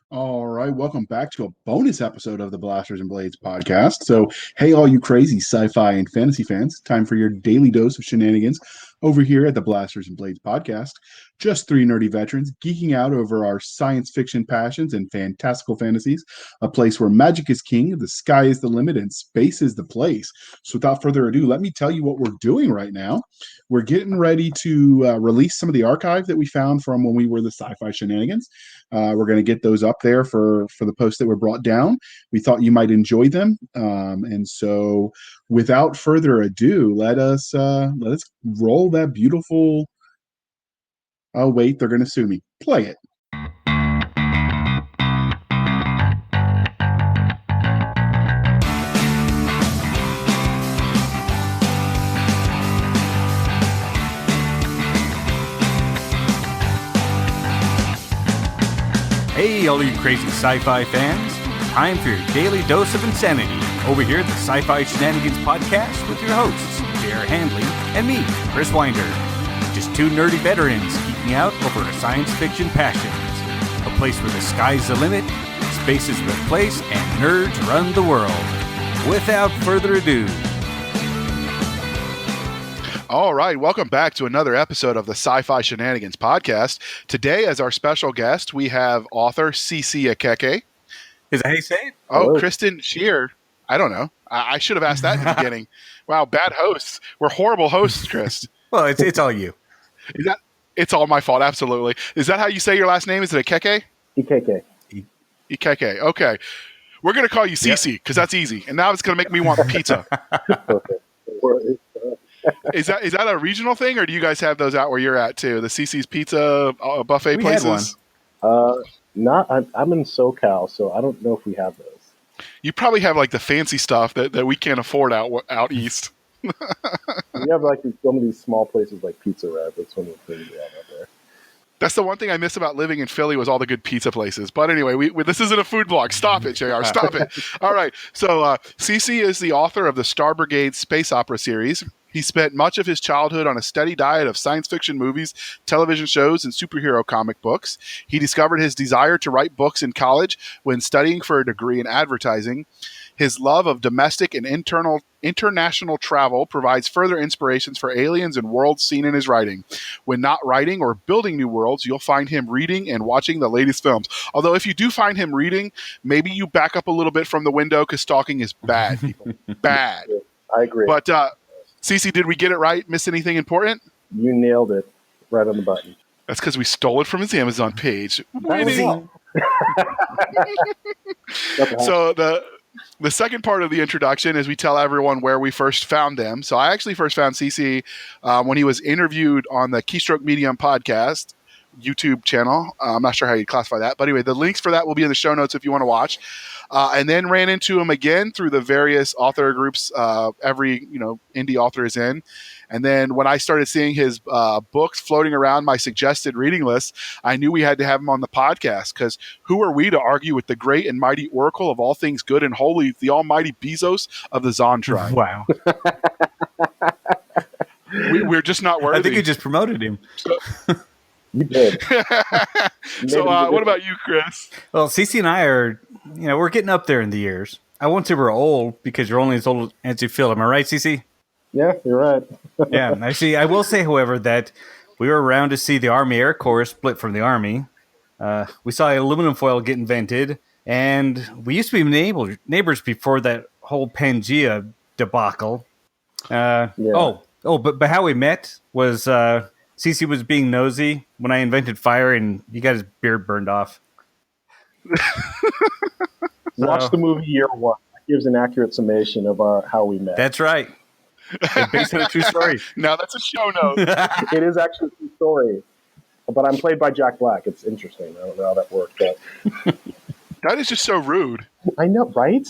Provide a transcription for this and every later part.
All right, welcome back to a bonus episode of the Blasters and Blades podcast. So, hey, all you crazy sci-fi and fantasy fans, time for your daily dose of shenanigans over here at the Blasters and Blades podcast. Just three nerdy veterans geeking out over our science fiction passions and fantastical fantasies, a place where magic is king, the sky is the limit, and space is the place. So, without further ado, let me tell you what we're doing right now. We're getting ready to release some of the archive that we found from when we were the sci-fi shenanigans. We're going to get those up there for the posts that were brought down. We thought you might enjoy them, and so without further ado, let us roll that beautiful. Oh wait, they're going to sue me. Play it. Hey, all you crazy sci-fi fans. Time for your daily dose of insanity over here at the Sci-Fi Shenanigans podcast with your hosts, J.R. Handley and me, Chris Winder. Just two nerdy veterans geeking out over our science fiction passions. A place where the sky's the limit, space is the place, and nerds run the world. Without further ado... All right, welcome back to another episode of the Sci-Fi Shenanigans podcast. Today, as our special guest, we have author CC Ekeke. Is that how you say it? Oh, Hello. Kristen Shear. I don't know. I should have asked that in the beginning. Wow, bad hosts. We're horrible hosts, Chris. Well, it's all you. It's all my fault, absolutely. Is that how you say your last name? Is it Ekeke? Ekeke. Ekeke, okay. We're going to call you CC because that's easy. And now it's going to make me want pizza. Okay. Is that a regional thing, or do you guys have those out where you're at too? The CC's Pizza buffet We places. had one. I'm in SoCal, so I don't know if we have those. You probably have like the fancy stuff that we can't afford out east. We have like some of these small places like Pizza Red. That's one of the things we have out there. That's the one thing I miss about living in Philly was all the good pizza places. But anyway, this isn't a food blog. Stop it, JR. Stop it. All right. So CC is the author of the Star Brigade space opera series. He spent much of his childhood on a steady diet of science fiction movies, television shows, and superhero comic books. He discovered his desire to write books in college when studying for a degree in advertising. His love of domestic and international travel provides further inspirations for aliens and worlds seen in his writing. When not writing or building new worlds, you'll find him reading and watching the latest films. Although if you do find him reading, maybe you back up a little bit from the window because stalking is bad, people. Bad. I agree. But Cece, did we get it right? Miss anything important? You nailed it right on the button. That's because we stole it from his Amazon page. Winning. So the second part of the introduction is we tell everyone where we first found them. So I actually first found CC when he was interviewed on the Keystroke Medium podcast YouTube channel. I'm not sure how you classify that. But anyway, the links for that will be in the show notes if you want to watch. And then ran into him again through the various author groups every indie author is in. And then when I started seeing his books floating around my suggested reading list, I knew we had to have him on the podcast because who are we to argue with the great and mighty oracle of all things good and holy, the almighty Bezos of the Zon tribe? Wow. We're just not worthy. I think you just promoted him. You did. So what about you, Chris? Well, CC and I are, we're getting up there in the years. I won't say we're old because you're only as old as you feel. Am I right, CC? Yeah, you're right. Yeah. Actually, I will say, however, that we were around to see the Army Air Corps split from the Army. We saw aluminum foil get invented, and we used to be neighbors before that whole Pangea debacle. Yeah. But how we met was CC was being nosy when I invented fire, and he got his beard burned off. Watch the movie Year One. It gives an accurate summation of how we met. That's right. It's based on a true story. Now that's a show note. It is actually a true story. But I'm played by Jack Black. It's interesting. I don't know how that worked out. That is just so rude. I know, right?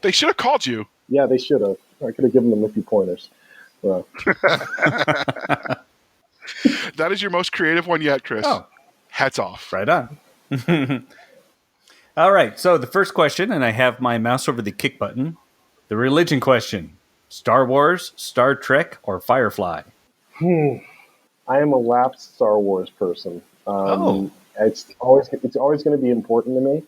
They should have called you. Yeah, they should have. I could have given them a few pointers. Well. That is your most creative one yet, Chris. Oh. Hats off. Right on. All right. So the first question, and I have my mouse over the kick button. The religion question. Star Wars, Star Trek, or Firefly? I am a lapsed Star Wars person. It's always going to be important to me.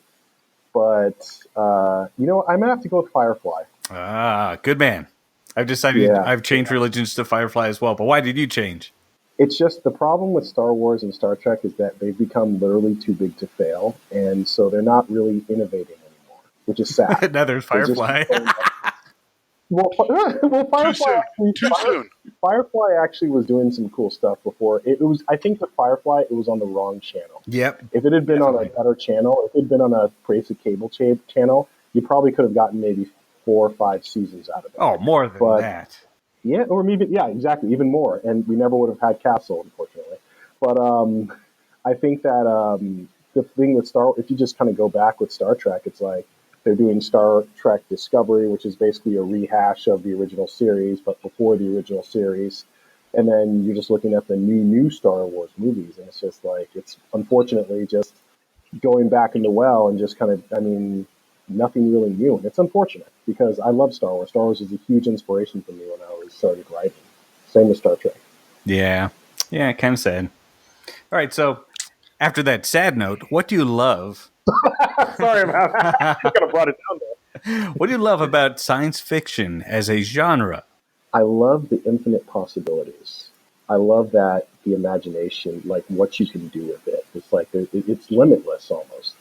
But I might have to go with Firefly. Ah, good man. I've decided I've changed religions to Firefly as well. But why did you change? It's just the problem with Star Wars and Star Trek is that they've become literally too big to fail, and so they're not really innovating anymore, which is sad. Now there's Firefly. Well, Firefly Too soon. Firefly actually was doing some cool stuff before. It was, I think, with Firefly, it was on the wrong channel. Yep. If it had been on a better channel, if it had been on a basic cable channel, you probably could have gotten maybe 4 or 5 seasons out of it. Oh, more than that. Yeah, or maybe, exactly, even more. And we never would have had Castle, unfortunately. But I think that the thing with if you just kind of go back with Star Trek, it's like they're doing Star Trek Discovery, which is basically a rehash of the original series, but before the original series. And then you're just looking at the new Star Wars movies. And it's just like, it's unfortunately just going back in the well and just kind of, nothing really new. And it's unfortunate because I love Star Wars. Star Wars is a huge inspiration for me when I was started writing. Same with Star Trek. Yeah, kind of sad. All right, so after that sad note, what do you love? Sorry about that. I could have brought it down there. What do you love about science fiction as a genre? I love the infinite possibilities. I love that the imagination, like what you can do with it. It's like it's limitless almost.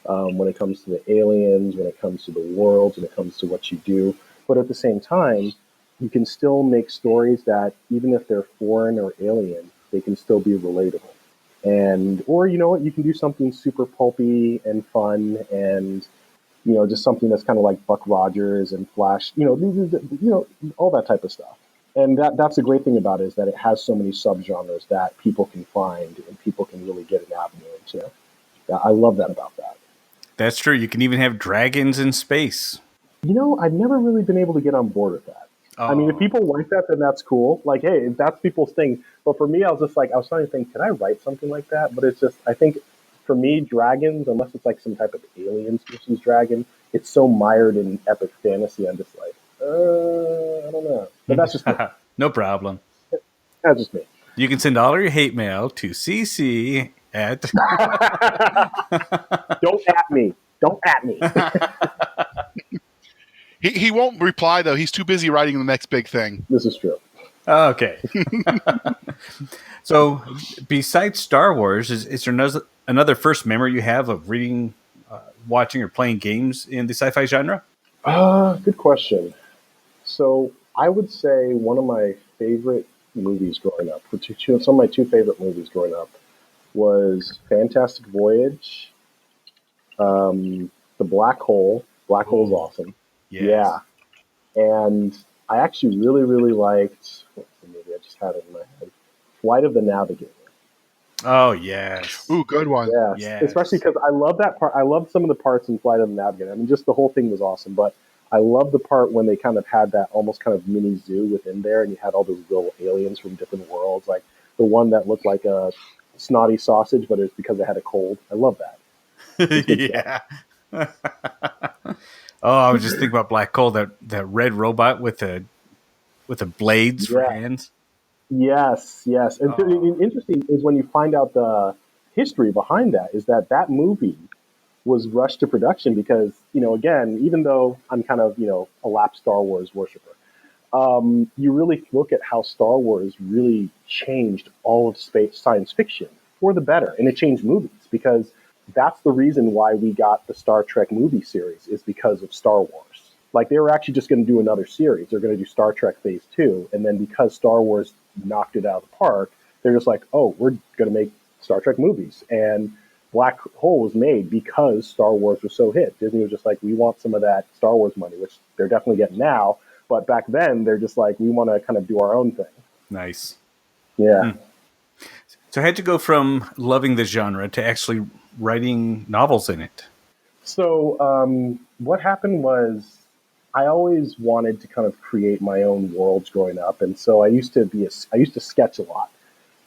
When it comes to the aliens, when it comes to the worlds, when it comes to what you do. But at the same time, you can still make stories that, even if they're foreign or alien, they can still be relatable. Or you know what, you can do something super pulpy and fun and, just something that's kind of like Buck Rogers and Flash, all that type of stuff. And that's the great thing about it is that it has so many subgenres that people can find and people can really get an avenue into. I love that about that. That's true. You can even have dragons in space. I've never really been able to get on board with that. Oh. If people like that, then that's cool. Like, hey, if that's people's thing. But for me, I was trying to think, can I write something like that? But it's just, I think for me, dragons, unless it's like some type of alien species dragon, it's so mired in epic fantasy. I'm just like, I don't know. But that's just me. No problem. That's just me. You can send all your hate mail to CC at... Don't at me. Don't at me. He won't reply, though. He's too busy writing the next big thing. This is true. Okay. So, besides Star Wars, is there another first memory you have of reading, watching, or playing games in the sci-fi genre? Good question. So, I would say one of my favorite movies growing up, some of my 2 favorite movies growing up, was Fantastic Voyage, The Black Hole. Black Hole's awesome. Yes. Yeah. And I actually really, really liked, what's the movie? I just had it in my head. Flight of the Navigator. Oh, yes. Ooh, good one. Yes. Especially because I love that part. I love some of the parts in Flight of the Navigator. Just the whole thing was awesome. But I love the part when they kind of had that almost kind of mini zoo within there, and you had all those little aliens from different worlds. Like the one that looked like a snotty sausage, but it's because it had a cold. I love that. Yeah. Oh, I was just thinking about Black Hole, that red robot with the blades for hands. Yes. And interesting is when you find out the history behind that is that movie was rushed to production because, again, even though I'm kind of, a lapsed Star Wars worshiper, you really look at how Star Wars really changed all of science fiction for the better. And it changed movies because that's the reason why we got the Star Trek movie series is because of Star Wars. Like they were actually just going to do another series. They're going to do Star Trek Phase 2. And then because Star Wars knocked it out of the park, they're just like, oh, we're going to make Star Trek movies. And Black Hole was made because Star Wars was so hit. Disney was just like, we want some of that Star Wars money, which they're definitely getting now. But back then, they're just like, we want to kind of do our own thing. Nice. Yeah. So how'd you go from loving the genre to actually writing novels in it? So what happened was I always wanted to kind of create my own worlds growing up. And so I used to sketch a lot.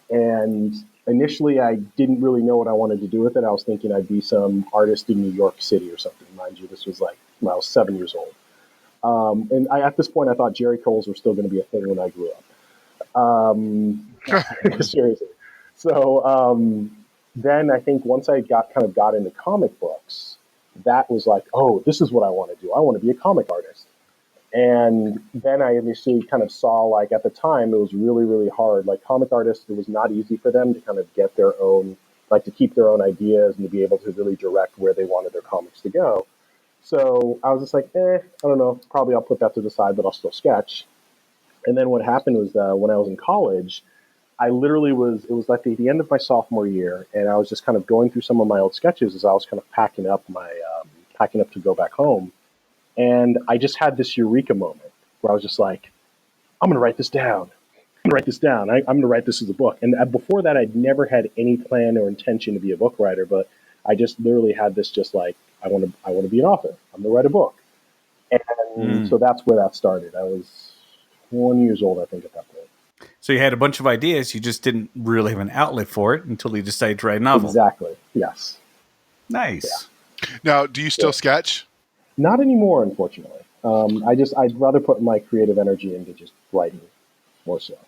And initially, I didn't really know what I wanted to do with it. I was thinking I'd be some artist in New York City or something. Mind you, this was like when I was 7 years old. At this point, I thought Jerry Coles were still going to be a thing when I grew up. Seriously. So then I think once I got into comic books, that was like, oh, this is what I want to do. I want to be a comic artist. And then I initially kind of saw, like, at the time, it was really, really hard. Like, comic artists, it was not easy for them to kind of get their own, like, to keep their own ideas and to be able to really direct where they wanted their comics to go. So I was just like, I don't know, probably I'll put that to the side, but I'll still sketch. And then what happened was when I was in college, I literally it was like the end of my sophomore year, and I was just kind of going through some of my old sketches as I was kind of packing up to go back home. And I just had this eureka moment where I was just like, I'm going to write this down. I'm going to write this down. I'm going to write this as a book. And before that, I'd never had any plan or intention to be a book writer, but I just literally had this just like, I want to be an author. I'm going to write a book. And so that's where that started. I was 20 years old, I think, at that point. So you had a bunch of ideas. You just didn't really have an outlet for it until you decided to write a novel. Exactly. Yes. Nice. Yeah. Now, do you still sketch? Not anymore, unfortunately. I'd rather put my creative energy into just writing more so.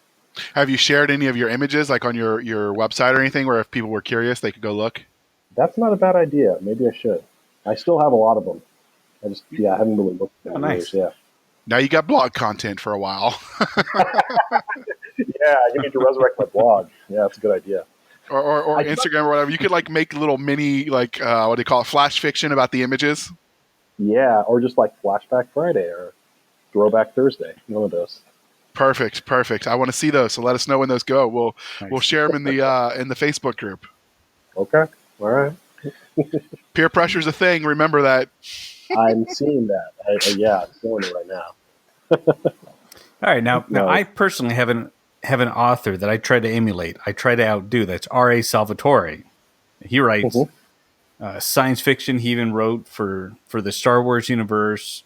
Have you shared any of your images, like on your website or anything, where if people were curious, they could go look? That's not a bad idea. Maybe I should. I still have a lot of them. I haven't really looked at them. Nice. Years, yeah. Now you got blog content for a while. Yeah, I need to resurrect my blog. Yeah, that's a good idea. Or Instagram or whatever. You could like make little mini, like, what do you call it, flash fiction about the images? Yeah, or just like Flashback Friday or Throwback Thursday. One of those. Perfect. I want to see those. So let us know when those go. We'll share them in the Facebook group. Okay. All right. Peer pressure is a thing. Remember that. I'm seeing that. I'm feeling it right now. All right. Now I personally have an author that I try to emulate. I try to outdo. That's R.A. Salvatore. He writes science fiction. He even wrote for the Star Wars universe.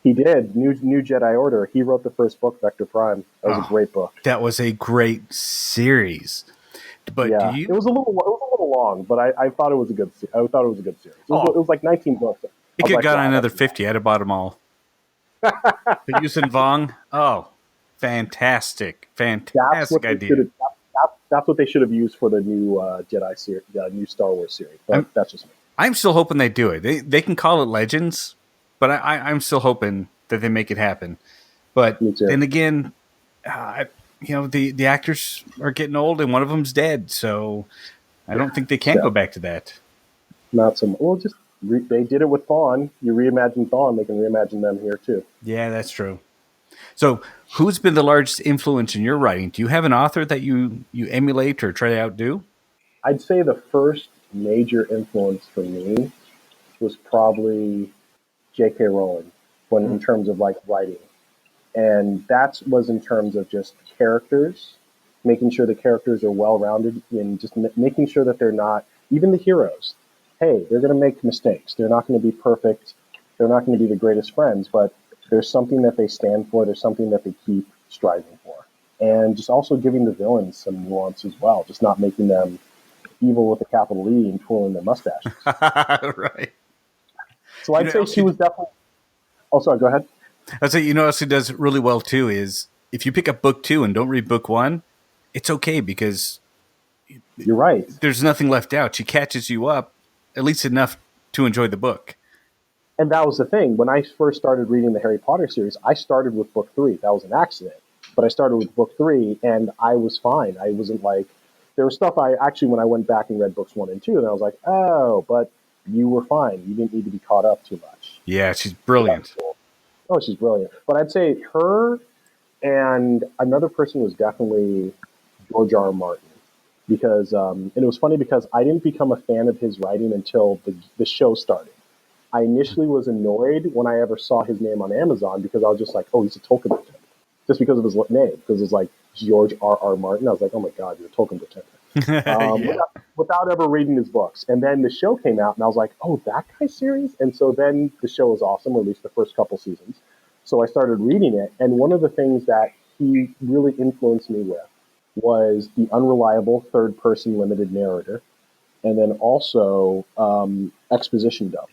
He did. New Jedi Order. He wrote the first book, Vector Prime. That was a great book. That was a great series. But yeah, it was a little long, but I thought it was a good. I thought it was a good series. It was like 19 books. It could have got another 50. I'd have bought them all. But Yusin Vong, fantastic idea. That's what they should have used for the new Jedi series, new Star Wars series. But that's just me. I'm still hoping they do it. They can call it Legends, but I'm still hoping that they make it happen. But then again, the actors are getting old, and one of them's dead, so I don't think they can go back to that. Not so much. Well, they did it with Thawne. You reimagine Thawne, they can reimagine them here too. Yeah, that's true. So, who's been the largest influence in your writing? Do you have an author that you emulate or try to outdo? I'd say the first major influence for me was probably J.K. Rowling in terms of like writing. And that was in terms of just characters, making sure the characters are well-rounded and just making sure that they're not, even the heroes, hey, they're going to make mistakes. They're not going to be perfect. They're not going to be the greatest friends, but there's something that they stand for. There's something that they keep striving for. And just also giving the villains some nuance as well, just not making them evil with a capital E and twirling their mustaches. Right. So I'd say she was definitely... Oh, sorry, go ahead. I'd say, else who does really well too is if you pick up book 2 and don't read book 1, it's okay because you're right. There's nothing left out. She catches you up at least enough to enjoy the book. And that was the thing. When I first started reading the Harry Potter series, I started with book 3. That was an accident. But I started with book 3 and I was fine. I wasn't like, there was stuff when I went back and read books 1 and 2, and I was like, oh, but you were fine. You didn't need to be caught up too much. Yeah, she's brilliant. Cool. Oh, she's brilliant. But I'd say her and another person was definitely George R. R. Martin. Because, and it was funny because I didn't become a fan of his writing until the show started. I initially was annoyed when I ever saw his name on Amazon because I was just like, oh, he's a Tolkien pretender. Just because of his name, because it's like George R. R. Martin. I was like, oh my God, you're a Tolkien pretender. Without ever reading his books. And then the show came out and I was like, oh, that guy's series? And so then the show was awesome, or at least the first couple seasons. So I started reading it. And one of the things that he really influenced me with was the unreliable third-person limited narrator, and then also exposition dump,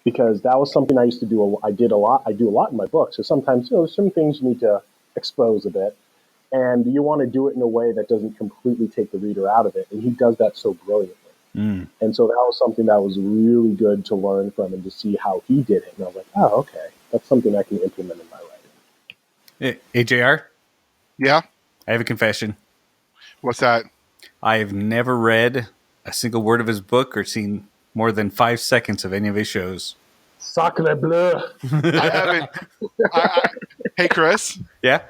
because that was something I used to do. I do a lot in my books. So sometimes, some things you need to expose a bit, And you want to do it in a way that doesn't completely take the reader out of it. And he does that so brilliantly. And so that was something that was really good to learn from and to see how he did it. And I was like, oh, okay, that's something I can implement in my writing. AJR, Yeah. I have a confession. What's that? I have never read a single word of his book or seen more than 5 seconds of any of his shows. Sacre bleu. I haven't. Hey, Chris. Yeah?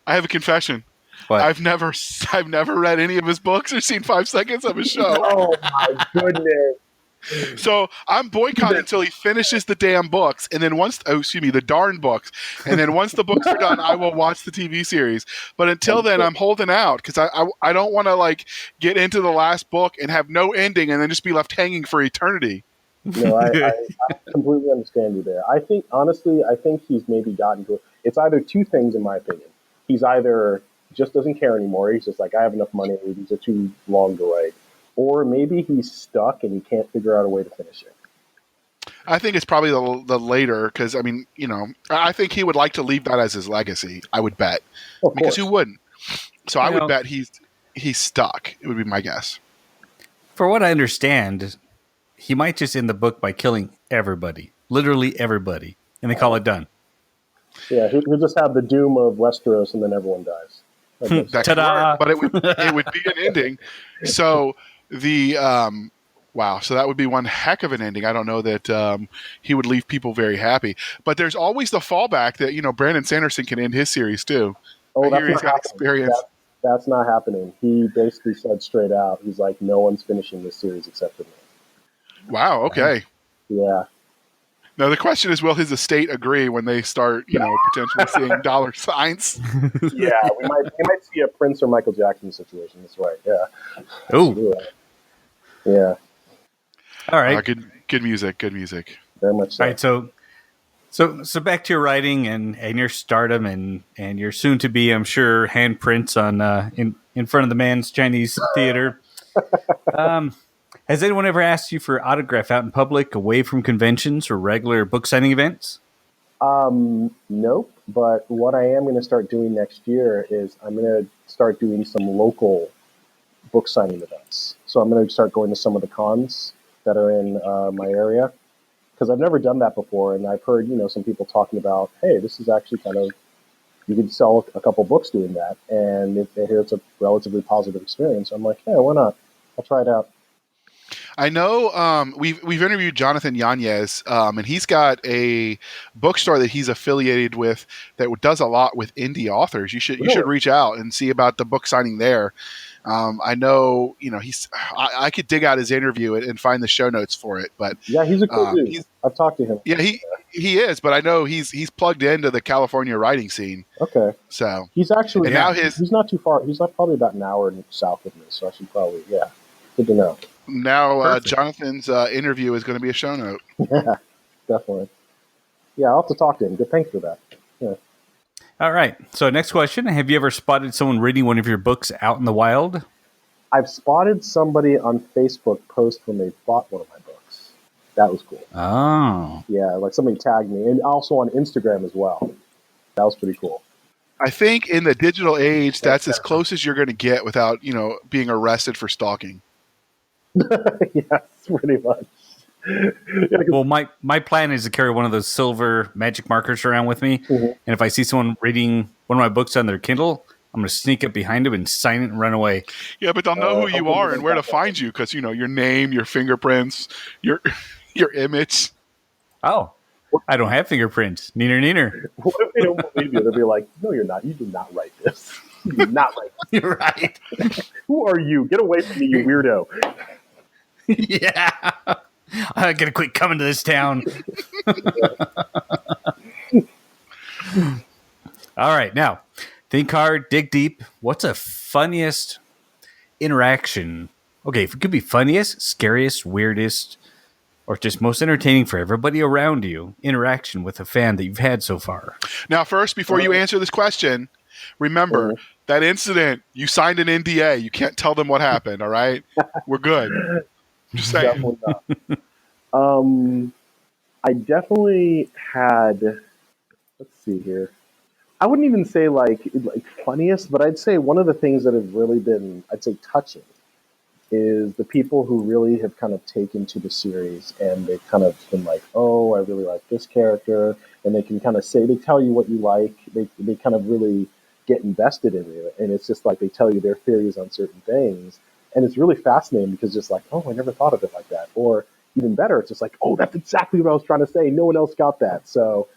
I have a confession. What? I've never read any of his books or seen 5 seconds of his show. Oh my goodness. So I'm boycotting until he finishes the damn books, and then the darn books, and then once the books are done, I will watch the TV series. But until then, I'm holding out because I don't want to like get into the last book and have no ending and then just be left hanging for eternity. No, I completely understand you there. I think, honestly, he's maybe gotten to it. It's either two things, in my opinion. He's either just doesn't care anymore. He's just like, I have enough money. These are too long to write. Or maybe he's stuck and he can't figure out a way to finish it. I think it's probably the later because, I mean, I think he would like to leave that as his legacy, I would bet. Because who wouldn't? So I would bet he's stuck. It would be my guess. For what I understand, he might just end the book by killing everybody. Literally everybody. And they call it done. Yeah, he'll just have the doom of Westeros and then everyone dies. Ta-da! But it would be an ending. So wow. So that would be one heck of an ending. I don't know that he would leave people very happy. But there's always the fallback that, Brandon Sanderson can end his series too. Oh, I hear he's got experience. That's not happening. He basically said straight out, he's like, no one's finishing this series except for me. Wow, okay. Yeah. Now the question is, will his estate agree when they start, potentially seeing dollar signs? Yeah, we might see a Prince or Michael Jackson situation. That's right. Yeah. Oh. Yeah. All right. Good music. Good music. Very much so. All right. So back to your writing and your stardom and your soon to be, I'm sure, handprints on in front of the Man's Chinese Theater. Has anyone ever asked you for autograph out in public, away from conventions or regular book signing events? Nope. But what I am going to start doing next year is I'm going to start doing some local book signing events. So I'm going to start going to some of the cons that are in my area because I've never done that before, and I've heard some people talking about, hey, this is actually kind of, you could sell a couple books doing that, and if they hear it's a relatively positive experience, I'm like, hey, why not? I'll try it out. I know we've interviewed Jonathan Yanez, and he's got a bookstore that he's affiliated with that does a lot with indie authors. You should reach out and see about the book signing there. I know I could dig out his interview and find the show notes for it, but yeah, he's a cool dude. I've talked to him. Yeah, he is, but I know he's plugged into the California writing scene. Okay, so he's actually now he's not too far. He's probably about an hour south of me, so I should probably good to know. Now, Jonathan's interview is going to be a show note. Yeah, definitely. Yeah, I'll have to talk to him. Good, thanks for that. Yeah. All right. So next question. Have you ever spotted someone reading one of your books out in the wild? I've spotted somebody on Facebook post when they bought one of my books. That was cool. Oh. Yeah, like somebody tagged me. And also on Instagram as well. That was pretty cool. I think in the digital age, that's as close as you're going to get without, being arrested for stalking. Yes, pretty much. Well, my plan is to carry one of those silver magic markers around with me, and if I see someone reading one of my books on their Kindle, I'm going to sneak up behind them and sign it and run away. Yeah, but they'll know who you are and where to find you because your name, your fingerprints, your image. Oh, I don't have fingerprints. Neener. What if they don't believe you? They'll be like, "No, you're not. You did not write this. You did not write this. You're right. Who are you? Get away from me, you weirdo." Yeah. I gotta quit coming to this town. All right, now think hard, dig deep. What's a funniest interaction? Okay, if it could be funniest, scariest, weirdest, or just most entertaining for everybody around you interaction with a fan that you've had so far. Now, first, before you answer this question, remember that incident. You signed an NDA. You can't tell them what happened. All right, we're good. Just saying. Definitely not. I definitely had. Let's see here. I wouldn't even say like funniest, but I'd say one of the things that have really been, I'd say, touching is the people who really have kind of taken to the series and they've kind of been like, oh, I really like this character. And they can kind of say, they tell you what you like. They kind of really get invested in it. And it's just like they tell you their theories on certain things. And it's really fascinating because it's just like, oh, I never thought of it like that. Or even better, it's just like, oh, that's exactly what I was trying to say. No one else got that. So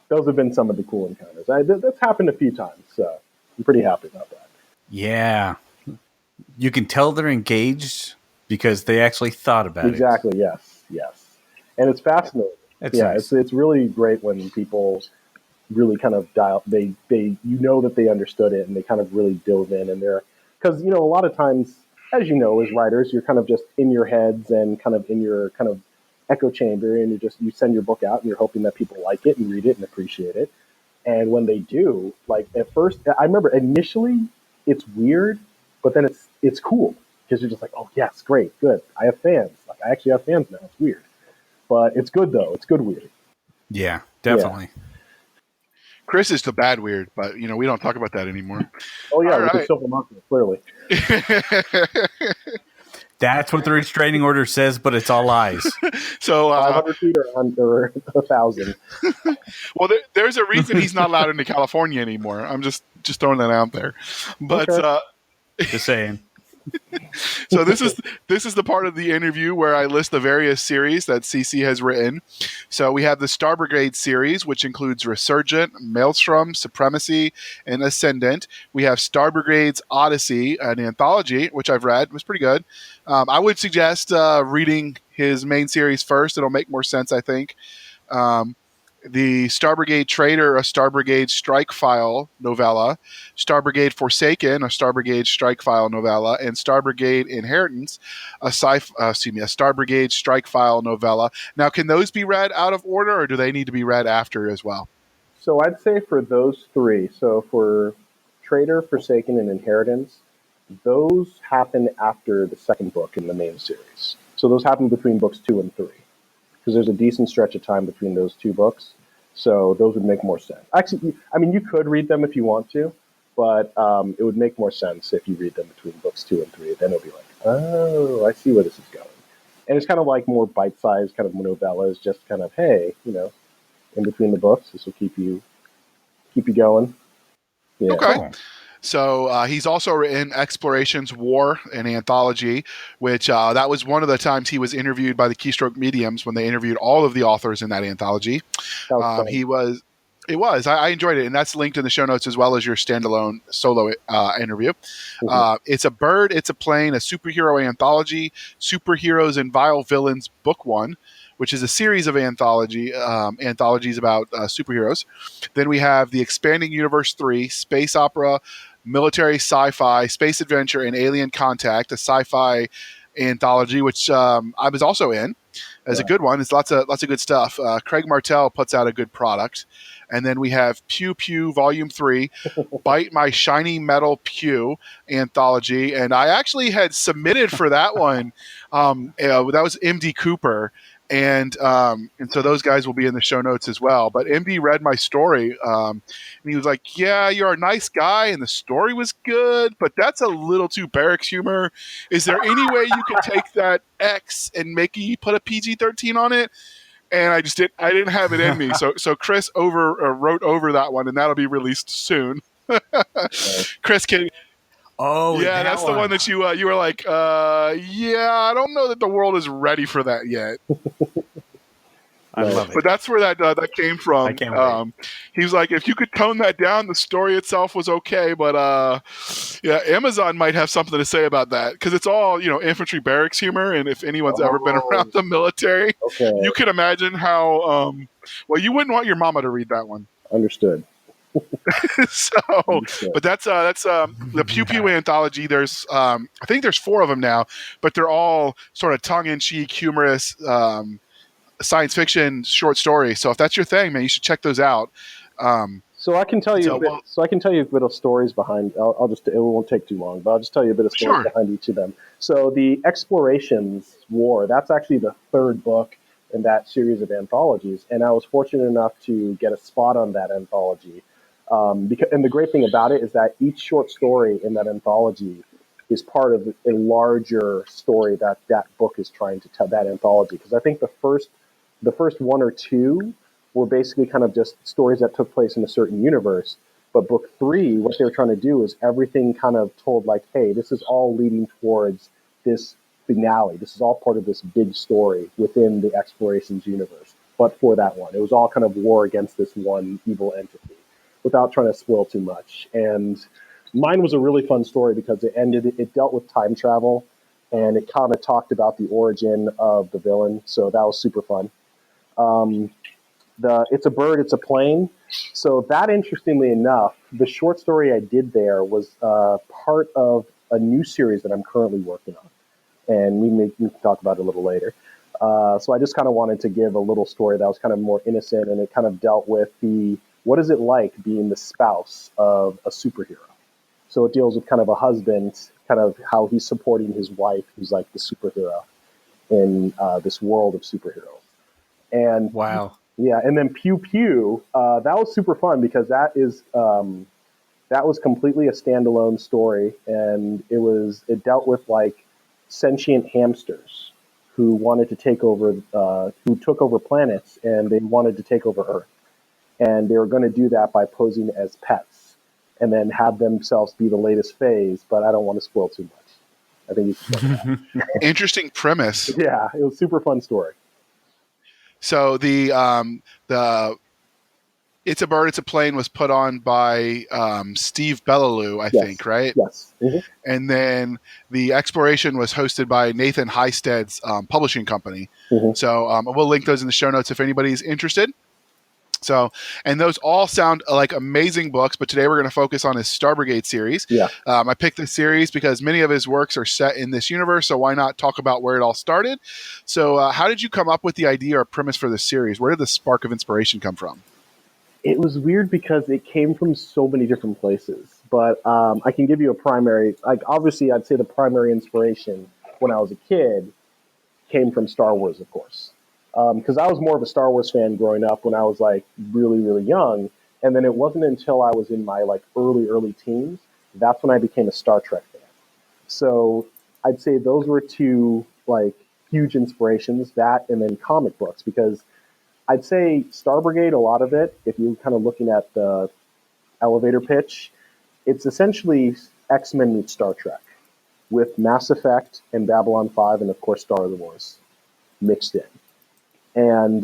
those have been some of the cool encounters. That's happened a few times. So I'm pretty happy about that. Yeah. You can tell they're engaged because they actually thought about Exactly. Yes. And it's fascinating. It's nice. It's really great when people really kind of dial. They that they understood it and they kind of really dove in and they're because a lot of times, as you know, as writers, you're kind of just in your heads and kind of in your kind of echo chamber, and you send your book out and you're hoping that people like it and read it and appreciate it. And when they do, like at first, I remember initially it's weird, but then it's cool because you're just like, oh yes, great, good. I have fans. Like I actually have fans now. It's weird, but it's good though. It's good weird. Yeah, definitely. Yeah. Chris is the bad weird, but we don't talk about that anymore. Oh yeah, All with right. the silver monkey, clearly. That's what the restraining order says, but it's all lies. So 500 feet or under 1,000. Well, there's a reason he's not allowed into California anymore. I'm just throwing that out there. But Okay. Just saying. So this is the part of the interview where I list the various series that CC has written. So we have the Star Brigade series, which includes Resurgent, Maelstrom, Supremacy, and Ascendant. We have Star Brigade's Odyssey, an anthology, which I've read. It was pretty good. I would suggest reading his main series first. It'll make more sense, I think. The Star Brigade Traitor, a Star Brigade Strike File novella, Star Brigade Forsaken, a Star Brigade Strike File novella, and Star Brigade Inheritance, a Star Brigade Strike File novella. Now, can those be read out of order, or do they need to be read after as well? So I'd say for those three, so for Traitor, Forsaken, and Inheritance, those happen after the second book in the main series. So those happen between books 2 and 3. Because there's a decent stretch of time between those two books. So those would make more sense. Actually, I mean, you could read them if you want to, but it would make more sense if you read them between books 2 and 3. Then it'll be like, oh, I see where this is going. And it's kind of like more bite-sized kind of novellas, just kind of, hey, in between the books, this will keep you going. Yeah. Okay. Cool. So he's also written Explorations War, an anthology, which that was one of the times he was interviewed by the Keystroke Mediums when they interviewed all of the authors in that anthology. That was fun. I enjoyed it, and that's linked in the show notes as well as your standalone solo interview. Mhm. It's a bird, it's a plane, a superhero anthology, Superheroes and Vile Villains, Book 1, which is a series of anthologies about superheroes. Then we have the Expanding Universe 3, Space Opera, Military Sci-Fi, Space Adventure, and Alien Contact, a sci-fi anthology, which I was also in as a good one. It's lots of good stuff. Craig Martell puts out a good product. And then we have Pew Pew Volume 3, Bite My Shiny Metal Pew anthology. And I actually had submitted for that one. That was MD Cooper. And so those guys will be in the show notes as well. But MD read my story, and he was like, "Yeah, you're a nice guy, and the story was good, but that's a little too barracks humor. Is there any way you could take that X and put a PG-13 on it?" And I didn't have it in me. So Chris wrote over that one, and that'll be released soon. Chris, Oh, yeah, that's the one that you were like, yeah, I don't know that the world is ready for that yet. I love it. But that's where that came from. I can't wait. He was like, if you could tone that down, the story itself was okay, but yeah, Amazon might have something to say about that because it's all infantry barracks humor, and if anyone's ever been around the military, you can imagine how. Well, you wouldn't want your mama to read that one. Understood. But that's the Pew Pew anthology. There's I think there's 4 of them now, but they're all sort of tongue-in-cheek, humorous science fiction short stories. So if that's your thing, man, you should check those out. So I can tell you a bit of stories behind. It won't take too long, but I'll just tell you a bit of stories behind each of them. So the Explorations War, that's actually the 3rd book. in that series of anthologies. And I was fortunate enough to get a spot on that anthology. And the great thing about it is that each short story in that anthology is part of a larger story that book is trying to tell, that anthology. Because I think the first one or two were basically kind of just stories that took place in a certain universe. But book 3, what they were trying to do is everything kind of told like, hey, this is all leading towards this finale. This is all part of this big story within the Explorations universe. But for that one, it was all kind of war against this one evil entity, without trying to spoil too much. And mine was a really fun story because it dealt with time travel, and it kind of talked about the origin of the villain. So that was super fun. It's a Bird, It's a Plane. So that, interestingly enough, the short story I did there was part of a new series that I'm currently working on. And we can talk about it a little later. So I just kind of wanted to give a little story that was kind of more innocent, and it kind of dealt with what is it like being the spouse of a superhero? So it deals with kind of a husband, kind of how he's supporting his wife, who's like the superhero in this world of superheroes. And Wow. Yeah, and then Pew Pew, that was super fun because that was completely a standalone story, and it dealt with like sentient hamsters who wanted to take over, who took over planets, and they wanted to take over Earth, and they were going to do that by posing as pets, and then have themselves be the latest phase. But I don't want to spoil too much. I think you should check it out. Interesting premise. Yeah, it was a super fun story. So the It's a Bird, It's a Plane was put on by Steve Bellaloo, I think, right? Yes. Mm-hmm. And then the Exploration was hosted by Nathan Heisted's publishing company. Mm-hmm. So we'll link those in the show notes if anybody's interested. So, and those all sound like amazing books, but today we're going to focus on his Star Brigade series. Yeah. I picked this series because many of his works are set in this universe, so why not talk about where it all started? So how did you come up with the idea or premise for this series? Where did the spark of inspiration come from? It was weird because it came from so many different places, but I can give you a primary, like obviously I'd say the primary inspiration when I was a kid came from Star Wars, of course. Because I was more of a Star Wars fan growing up when I was like really, really young. And then it wasn't until I was in my like early teens, that's when I became a Star Trek fan. So I'd say those were two like huge inspirations, that and then comic books, because I'd say Star Brigade, a lot of it, if you're kind of looking at the elevator pitch, it's essentially X-Men meets Star Trek with Mass Effect and Babylon 5 and of course Star Wars mixed in. And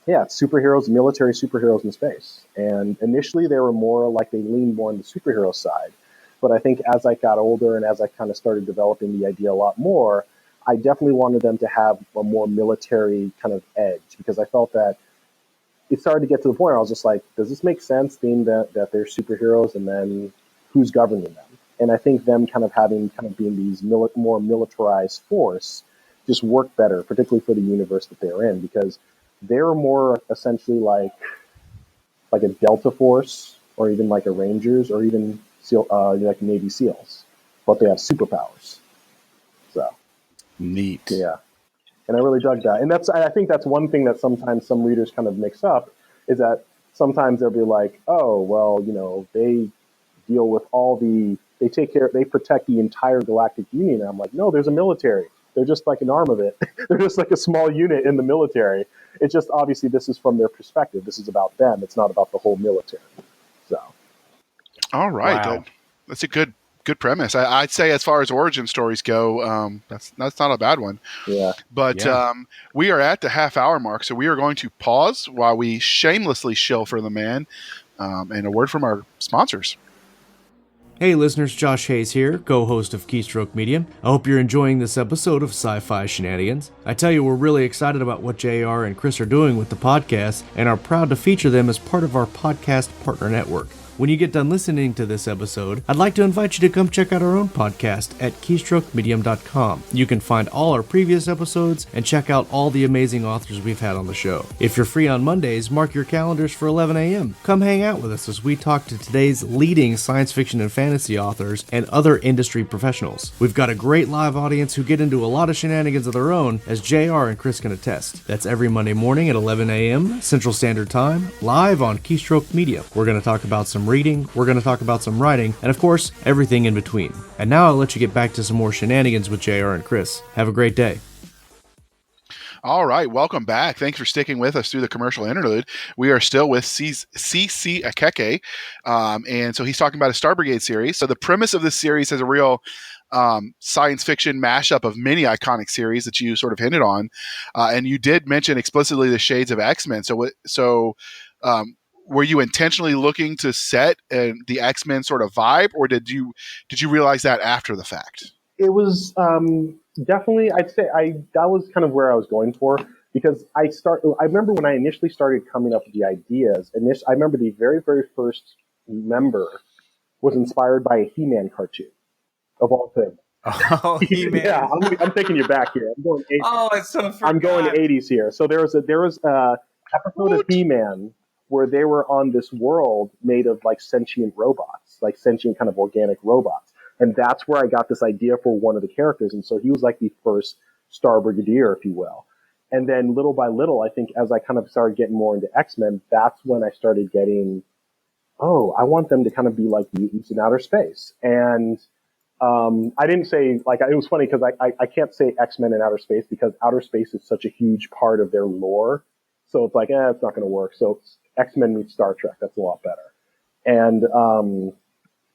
superheroes, military superheroes in space. And initially they were more like they leaned more on the superhero side. But I think as I got older and as I kind of started developing the idea a lot more, I definitely wanted them to have a more military kind of edge, because I felt that it started to get to the point where I was just like, does this make sense being that they're superheroes, and then who's governing them? And I think them kind of being these more militarized force just work better, particularly for the universe that they're in, because they're more essentially like a Delta Force, or even like a Rangers, or even like Navy SEALs, but they have superpowers. So neat. Yeah, and I really dug that, and I think that's one thing that sometimes some readers kind of mix up, is that sometimes they'll be like, oh, well, they deal with they protect the entire Galactic Union. And I'm like, no, there's a military. They're just like an arm of it. They're just like a small unit in the military. It's just obviously this is from their perspective. This is about them. It's not about the whole military. So, all right, wow. That's a good premise. I'd say as far as origin stories go, that's not a bad one. Yeah. But we are at the half-hour mark, so we are going to pause while we shamelessly shill for the man, and a word from our sponsors. Hey listeners, Josh Hayes here, co-host of Keystroke Media. I hope you're enjoying this episode of Sci-Fi Shenanigans. I tell you, we're really excited about what JR and Chris are doing with the podcast, and are proud to feature them as part of our podcast partner network. When you get done listening to this episode, I'd like to invite you to come check out our own podcast at keystroke.medium.com. You can find all our previous episodes and check out all the amazing authors we've had on the show. If you're free on Mondays, mark your calendars for 11 a.m. Come hang out with us as we talk to today's leading science fiction and fantasy authors and other industry professionals. We've got a great live audience who get into a lot of shenanigans of their own, as JR and Chris can attest. That's every Monday morning at 11 a.m. Central Standard Time, live on Keystroke Media. We're going to talk about some reading, we're going to talk about some writing, and of course, everything in between. And now I'll let you get back to some more shenanigans with JR and Chris. Have a great day. All right, welcome back. Thanks for sticking with us through the commercial interlude. We are still with CC Ekeke, and so he's talking about a Star Brigade series. So the premise of this series has a real science fiction mashup of many iconic series that you sort of hinted on, and you did mention explicitly the shades of X-Men. So were you intentionally looking to set the X-Men sort of vibe, or did you realize that after the fact? It was definitely, I'd say that was kind of where I was going for, because I remember when I initially started coming up with the ideas, I remember the very, very first member was inspired by a He-Man cartoon, of all things. Oh, He-Man. Yeah, I'm taking you back here. I'm going 80s. Oh, it's so I'm going 80s here. So there was a episode of He-Man where they were on this world made of like sentient robots, like sentient kind of organic robots. And that's where I got this idea for one of the characters. And so he was like the first Star Brigadier, if you will. And then little by little, I think as I kind of started getting more into X-Men, that's when I started getting, I want them to kind of be like mutants in outer space. And I didn't say, like, it was funny because I can't say X-Men in outer space because outer space is such a huge part of their lore. So it's like, it's not going to work. So it's X-Men meets Star Trek. That's a lot better. And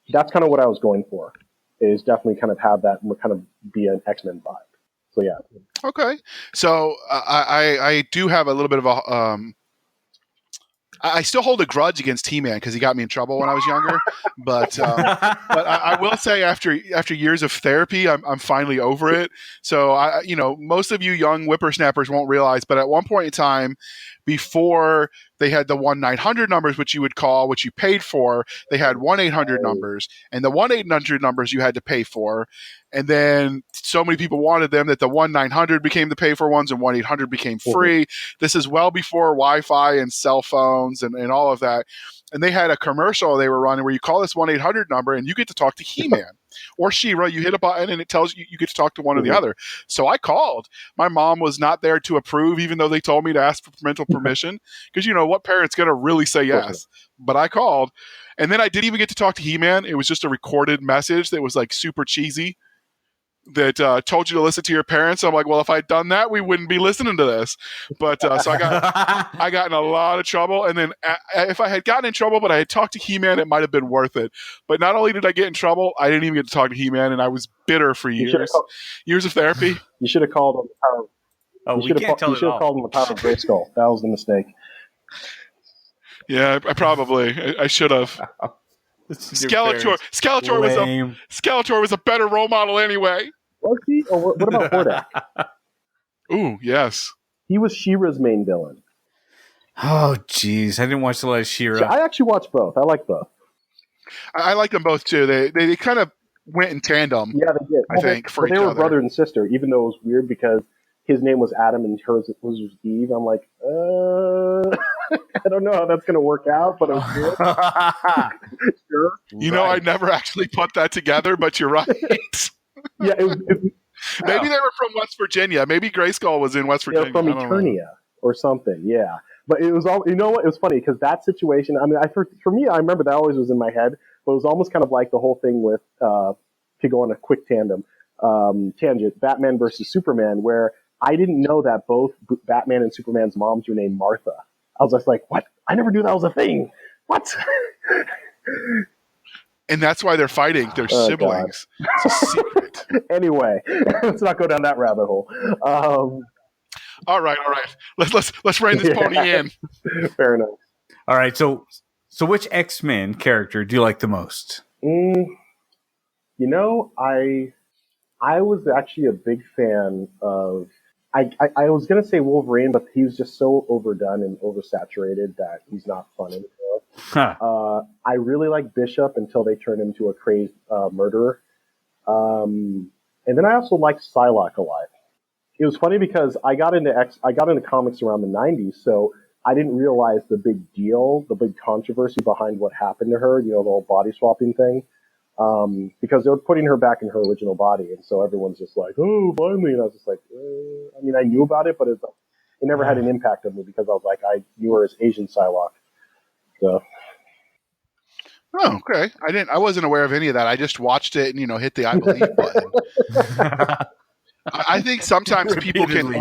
that's kind of what I was going for, is definitely kind of have that kind of be an X-Men vibe. So, yeah. Okay. So I do have a little bit of a... I still hold a grudge against He-Man because he got me in trouble when I was younger. But I will say after years of therapy, I'm finally over it. So most of you young whippersnappers won't realize, but at one point in time, before they had the 1-900 numbers, which you would call, which you paid for, they had 1-800 numbers, and the 1-800 numbers you had to pay for. And then so many people wanted them that the 1-900 became the pay for ones and 1-800 became free. This is well before Wi-Fi and cell phones and all of that. And they had a commercial they were running where you call this 1-800 number and you get to talk to He-Man or She-Ra. You hit a button and it tells you you get to talk to one or the other. So I called. My mom was not there to approve, even though they told me to ask for parental permission. Because what parent's going to really say yes? But I called. And then I didn't even get to talk to He-Man. It was just a recorded message that was like super cheesy that told you to listen to your parents. I'm like, well, if I'd done that, we wouldn't be listening to this. But so I got in a lot of trouble. And then if I had gotten in trouble, but I had talked to He-Man, it might have been worth it. But not only did I get in trouble, I didn't even get to talk to He-Man, and I was bitter for years. Years of therapy. You should have called him the power. Oh, we can't tell it all. You should have called him the power of Grayskull. That was the mistake. Yeah, I probably. I should have. Skeletor was a better role model anyway. Was he? Or what about Hordak? Ooh, yes. He was She-Ra's main villain. Oh, jeez. I didn't watch a lot of She-Ra. I actually watched both. I like both. I like them both, too. They kind of went in tandem. Yeah, they did. I think, for each other. They were brother and sister, even though it was weird because his name was Adam and hers was Eve. I'm like, I don't know how that's going to work out, but it was good. Sure. I never actually put that together, but you're right. Yeah, maybe they were from West Virginia. Maybe Grayskull was in West Virginia. They're from Eternia or something. Yeah, but it was all. You know what? It was funny because that situation. I mean, for me, I remember that always was in my head. But it was almost kind of like the whole thing with to go on a quick tangent, Batman versus Superman, where I didn't know that both Batman and Superman's moms were named Martha. I was just like, what? I never knew that was a thing. What? And that's why they're fighting. They're siblings. God. It's a secret. Anyway, let's not go down that rabbit hole. All right. Let's rein this pony in. Fair enough. All right. So which X-Men character do you like the most? I was actually a big fan of. I was gonna say Wolverine, but he was just so overdone and oversaturated that he's not fun anymore. I really like Bishop until they turn him into a crazed murderer. And then I also liked Psylocke a lot. It was funny because I got into comics around the 90s, so I didn't realize the big deal, the big controversy behind what happened to her, the whole body swapping thing. Because they were putting her back in her original body, and so everyone's just like, "Oh, finally!" And I was just like, I mean, I knew about it, but it never had an impact on me because I was like, I knew her as Asian Psylocke. So, Oh, okay. I wasn't aware of any of that. I just watched it and hit the I believe button. I think sometimes people can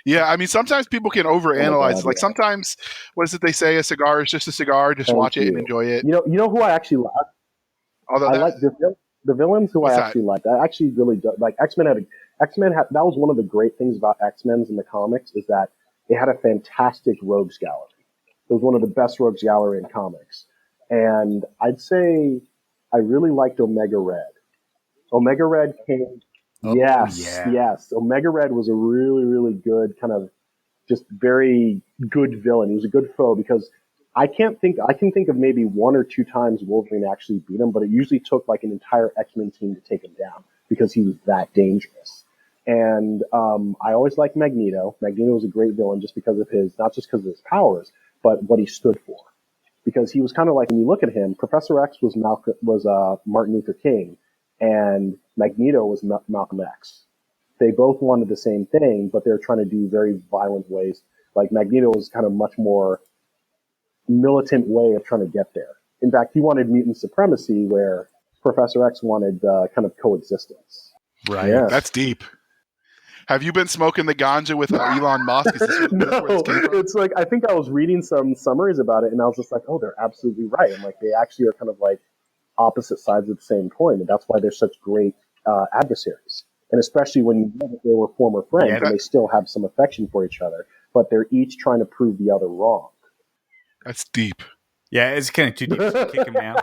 Yeah, I mean, sometimes people can overanalyze. God, Like yeah. sometimes, what is it they say? A cigar is just a cigar. Just watch it and enjoy it. You know who I actually like? Although I like the villains who What's I that? actually liked. I actually really do, like X-Men. That was one of the great things about X-Men in the comics is that they had a fantastic rogues gallery. It was one of the best rogues gallery in comics, and I'd say I really liked Omega Red. Omega Red came. Yes, yeah. yes. Omega Red was a really, really good kind of just very good villain. He was a good foe because I can think of maybe one or two times Wolverine actually beat him, but it usually took like an entire X-Men team to take him down because he was that dangerous. And I always liked Magneto. Magneto was a great villain just because of not just because of his powers, but what he stood for. Because he was kind of like, when you look at him, Professor X was Martin Luther King, and Magneto was Malcolm X. They both wanted the same thing, but they're trying to do very violent ways. Like Magneto was kind of much more militant way of trying to get there. In fact, he wanted mutant supremacy, where Professor X wanted kind of coexistence. Right. Yeah. That's deep. Have you been smoking the ganja with Elon Musk? Is this No, where this came from? it's like I think I was reading some summaries about it, and I was just like, "Oh, they're absolutely right." I'm like, they actually are kind of like opposite sides of the same coin, and that's why they're such great adversaries. And especially when you know that they were former friends and they still have some affection for each other, but they're each trying to prove the other wrong. That's deep. Yeah, it's kind of too deep. So kick him now.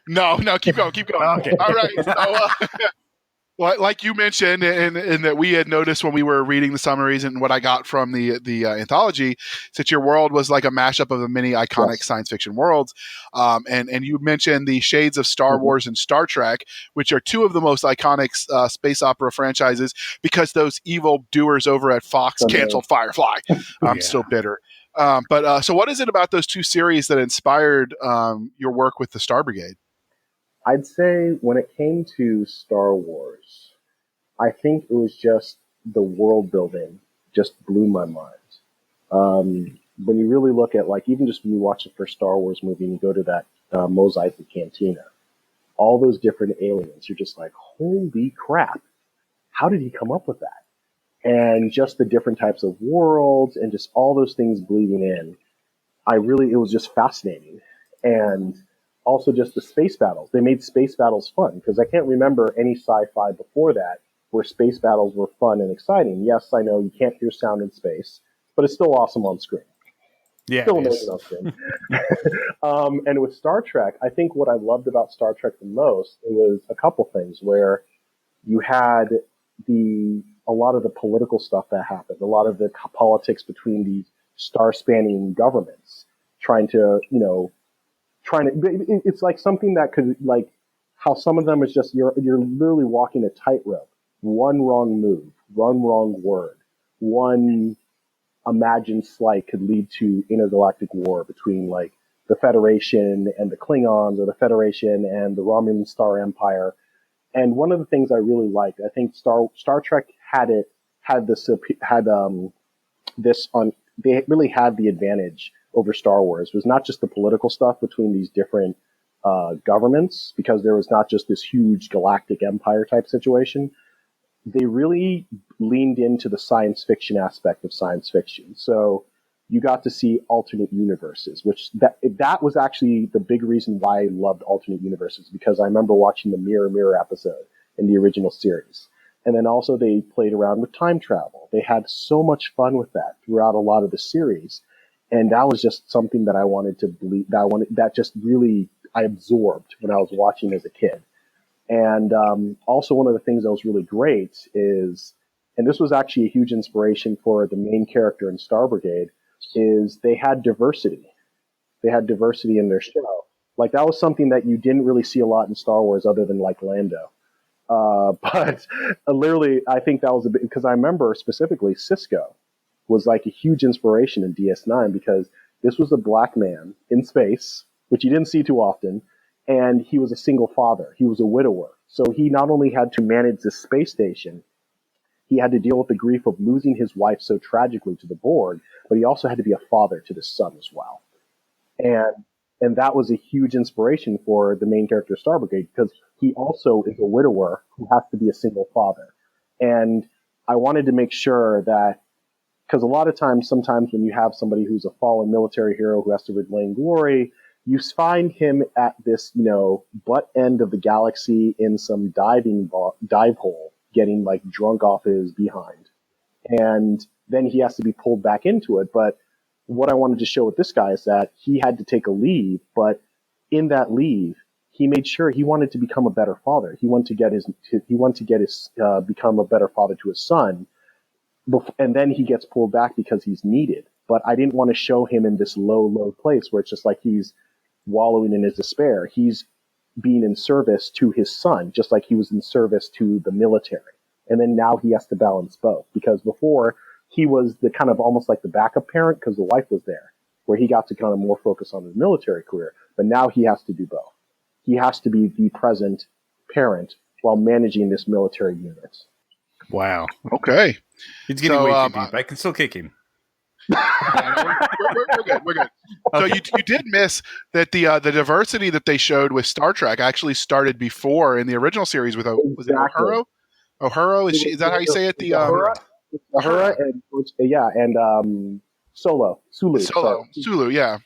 No, keep going. Okay. All right. So, like you mentioned, and that we had noticed when we were reading the summaries and what I got from the anthology, that your world was like a mashup of the many iconic science fiction worlds. And you mentioned the shades of Star Wars and Star Trek, which are two of the most iconic space opera franchises, because those evil doers over at Fox canceled Firefly. I'm still bitter. But so what is it about those two series that inspired your work with the Star Brigade? I'd say when it came to Star Wars, I think it was just the world building just blew my mind. When you really look at, like, even just when you watch the first Star Wars movie and you go to that Mos Eisley Cantina, all those different aliens, you're just like, holy crap, how did he come up with that? And just the different types of worlds and just all those things bleeding in, it was just fascinating. And also just the space battles. They made space battles fun, because I can't remember any sci-fi before that where space battles were fun and exciting. Yes, I know you can't hear sound in space, but it's still awesome on screen. Yeah, Still amazing on screen. And with Star Trek, I think what I loved about Star Trek the most, it was a couple things where you had a lot of the political stuff that happened, a lot of the politics between these star-spanning governments trying to, it's like something that could, like, how some of them is just, you're literally walking a tightrope. One wrong move, one wrong word, one imagined slight could lead to intergalactic war between, like, the Federation and the Klingons, or the Federation and the Romulan Star Empire. And one of the things I really liked, I think Star Trek they really had the advantage over Star Wars. It was not just the political stuff between these different governments, because there was not just this huge galactic empire type situation. They really leaned into the science fiction aspect of science fiction. So you got to see alternate universes, which that was actually the big reason why I loved alternate universes, because I remember watching the Mirror Mirror episode in the original series. And then also they played around with time travel. They had so much fun with that throughout a lot of the series. And that was just something that I wanted to believe, that just really I absorbed when I was watching as a kid. And also one of the things that was really great is, and this was actually a huge inspiration for the main character in Star Brigade, is they had diversity. They had diversity in their show. Like that was something that you didn't really see a lot in Star Wars, other than like Lando. But literally, I think that was a bit because I remember specifically Cisco was like a huge inspiration in DS9 because this was a black man in space, which you didn't see too often, and he was a single father. He was a widower. So he not only had to manage this space station, he had to deal with the grief of losing his wife so tragically to the Borg, but he also had to be a father to the son as well. And that was a huge inspiration for the main character Star Brigade because he also is a widower who has to be a single father. And I wanted to make sure that, because a lot of times, sometimes when you have somebody who's a fallen military hero who has to reclaim glory, you find him at this, butt end of the galaxy in some dive hole, getting like drunk off his behind. And then he has to be pulled back into it. But what I wanted to show with this guy is that he had to take a leave, but in that leave, he made sure he wanted to become a better father. He wanted to become a better father to his son, and then he gets pulled back because he's needed. But I didn't want to show him in this low place where it's just like he's wallowing in his despair. He's being in service to his son, just like he was in service to the military. And then now he has to balance both because before he was the kind of almost like the backup parent because the wife was there, where he got to kind of more focus on his military career. But now he has to do both. He has to be the present parent while managing this military unit. Wow. Okay. He's getting way too deep. I can still kick him. We're good. We're good. So you did miss that the diversity that they showed with Star Trek actually started before in the original series with was it Uhura? Uhura, is that how you say it? The Uhura and Sulu, yeah.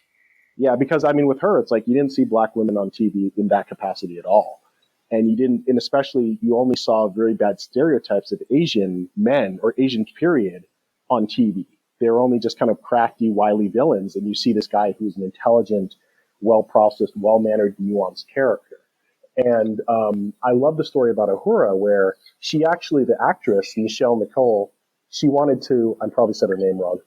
Yeah, because I mean, with her, it's like you didn't see black women on TV in that capacity at all, and especially you only saw very bad stereotypes of Asian men or Asian period on TV. They were only just kind of crafty, wily villains, and you see this guy who's an intelligent, well-processed, well-mannered, nuanced character. And I love the story about Uhura, where she actually, the actress, Nichelle Nicole, she wanted to, I probably said her name wrong,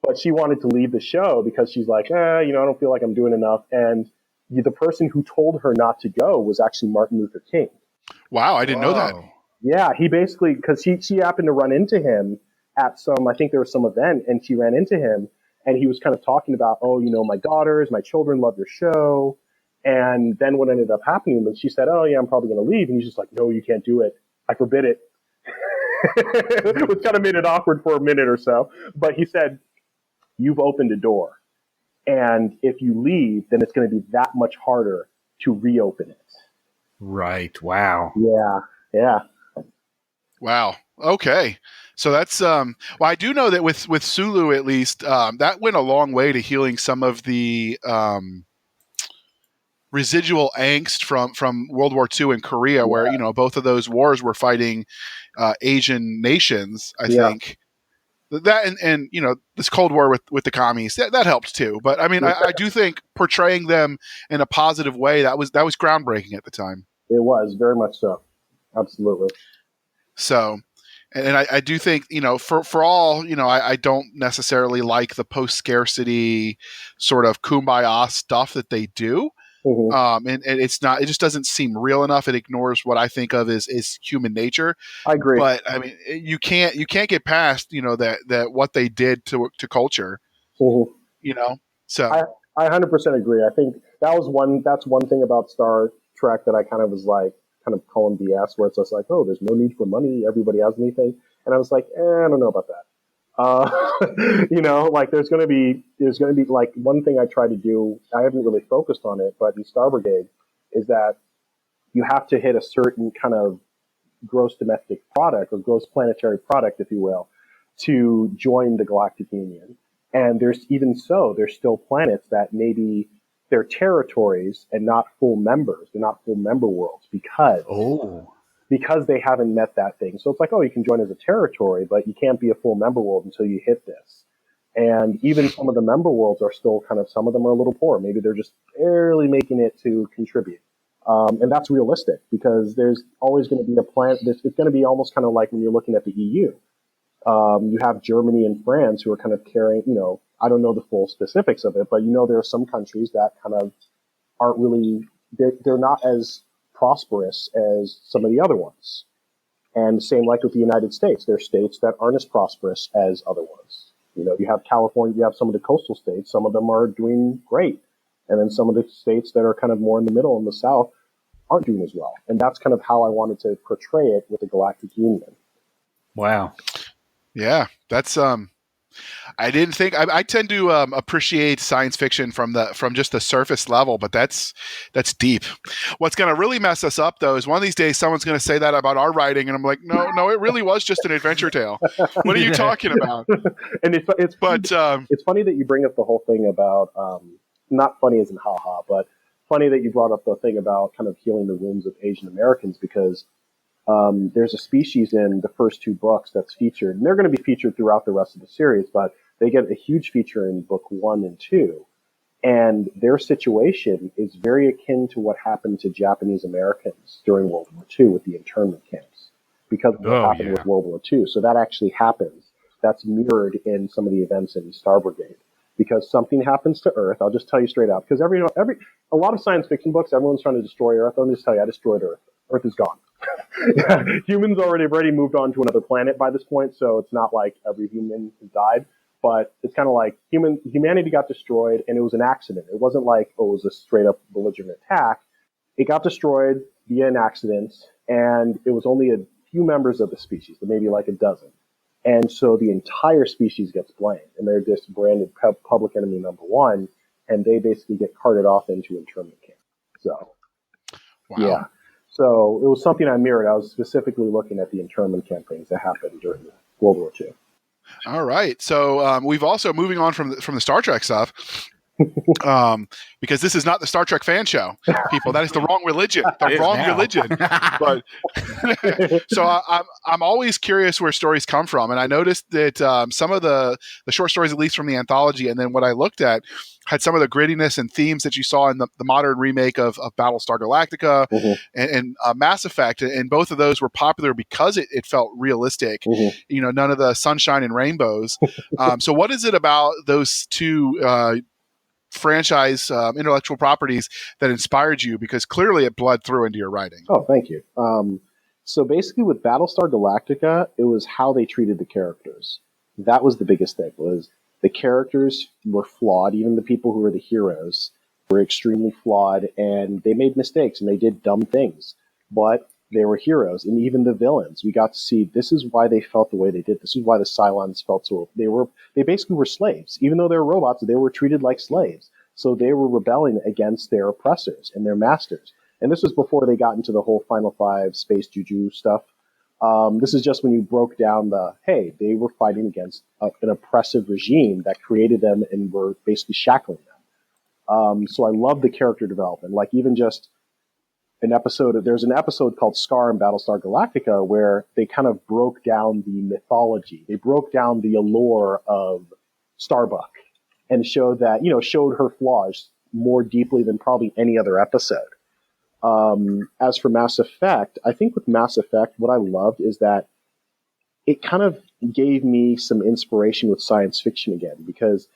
but she wanted to leave the show because she's like, I don't feel like I'm doing enough. And the person who told her not to go was actually Martin Luther King. Wow, I didn't know that. Yeah, he basically, because she happened to run into him at I think there was some event, and she ran into him, and he was kind of talking about, my daughters, my children love your show. And then what ended up happening was she said, I'm probably going to leave. And he's just like, no, you can't do it. I forbid it. Which kind of made it awkward for a minute or so. But he said, you've opened a door. And if you leave, then it's going to be that much harder to reopen it. Right. Wow. Yeah. Wow. Okay. So that's I do know that with Sulu at least that went a long way to healing some of the residual angst from World War II in Korea, where both of those wars were fighting Asian nations. I think that and this Cold War with the commies that helped too. But I mean, I do think portraying them in a positive way that was groundbreaking at the time. It was very much so. Absolutely. So. And I do think, for all, I don't necessarily like the post-scarcity sort of kumbaya stuff that they do. Mm-hmm. And it just doesn't seem real enough. It ignores what I think of as human nature. I agree. But I mean, you can't get past, that what they did to culture, mm-hmm. So I 100% agree. I think that's one thing about Star Trek that I kind of was like, kind of calling BS, where it's just like, there's no need for money, everybody has anything, and I was like, I don't know about that. Like there's gonna be like one thing I try to do. I haven't really focused on it, but in Star Brigade is that you have to hit a certain kind of gross domestic product or gross planetary product, if you will, to join the Galactic Union. And there's still planets that maybe they're territories and not full members. They're not full member worlds because they haven't met that thing. So it's like, you can join as a territory, but you can't be a full member world until you hit this. And even some of the member worlds are still some of them are a little poor. Maybe they're just barely making it to contribute. And that's realistic because there's always going to be a planet. It's going to be almost kind of like when you're looking at the EU. You have Germany and France who are kind of carrying, I don't know the full specifics of it, but there are some countries that kind of aren't really, they're not as prosperous as some of the other ones. And same like with the United States. There are states that aren't as prosperous as other ones. You have California, you have some of the coastal states, some of them are doing great. And then some of the states that are kind of more in the middle in the South aren't doing as well. And that's kind of how I wanted to portray it with the Galactic Union. Wow. Yeah, that's I didn't think I tend to appreciate science fiction from just the surface level, but that's deep. What's going to really mess us up though is one of these days someone's going to say that about our writing, and I'm like, no, it really was just an adventure tale. What are you talking about? And it's funny that you bring up the whole thing about not funny as in haha, but funny that you brought up the thing about kind of healing the wounds of Asian Americans, because there's a species in the first two books that's featured, and they're going to be featured throughout the rest of the series, but they get a huge feature in book 1 and 2. And their situation is very akin to what happened to Japanese Americans during World War II with the internment camps, because of what happened with World War II. So that actually happens. That's mirrored in some of the events in Star Brigade. Because something happens to Earth, I'll just tell you straight out, because a lot of science fiction books, everyone's trying to destroy Earth. I'll just tell you, I destroyed Earth. Earth is gone. Humans have already moved on to another planet by this point, so it's not like every human has died. But it's kind of like humanity got destroyed, and it was an accident. It wasn't like, it was a straight-up belligerent attack. It got destroyed via an accident, and it was only a few members of the species, maybe like a dozen. And so the entire species gets blamed, and they're just branded public enemy number 1, and they basically get carted off into internment camp. So, yeah. So it was something I mirrored. I was specifically looking at the internment campaigns that happened during World War II. All right. So we've also, moving on from the Star Trek stuff, because this is not the Star Trek fan show, people. That is the wrong religion. Religion. But so I'm always curious where stories come from, and I noticed that some of the short stories, at least from the anthology, and then what I looked at, had some of the grittiness and themes that you saw in the modern remake of Battlestar Galactica and Mass Effect, and both of those were popular because it felt realistic. None of the sunshine and rainbows. So what is it about those two franchise intellectual properties that inspired you? Because clearly it bled through into your writing. Oh, thank you. So basically with Battlestar Galactica, it was how they treated the characters. That was the biggest thing, was the characters were flawed. Even the people who were the heroes were extremely flawed, and they made mistakes and they did dumb things, but they were heroes. And even the villains, we got to see this is why they felt the way they did. This is why the Cylons felt so. They basically were slaves. Even though they were robots, they were treated like slaves. So they were rebelling against their oppressors and their masters. And this was before they got into the whole Final Five space juju stuff. This is just when you broke down they were fighting against an oppressive regime that created them and were basically shackling them. So I love the character development. Like even just there's an episode called Scar in Battlestar Galactica where they kind of broke down the mythology. They broke down the allure of Starbuck and showed her flaws more deeply than probably any other episode. As for Mass Effect, I think with Mass Effect, what I loved is that it kind of gave me some inspiration with science fiction again because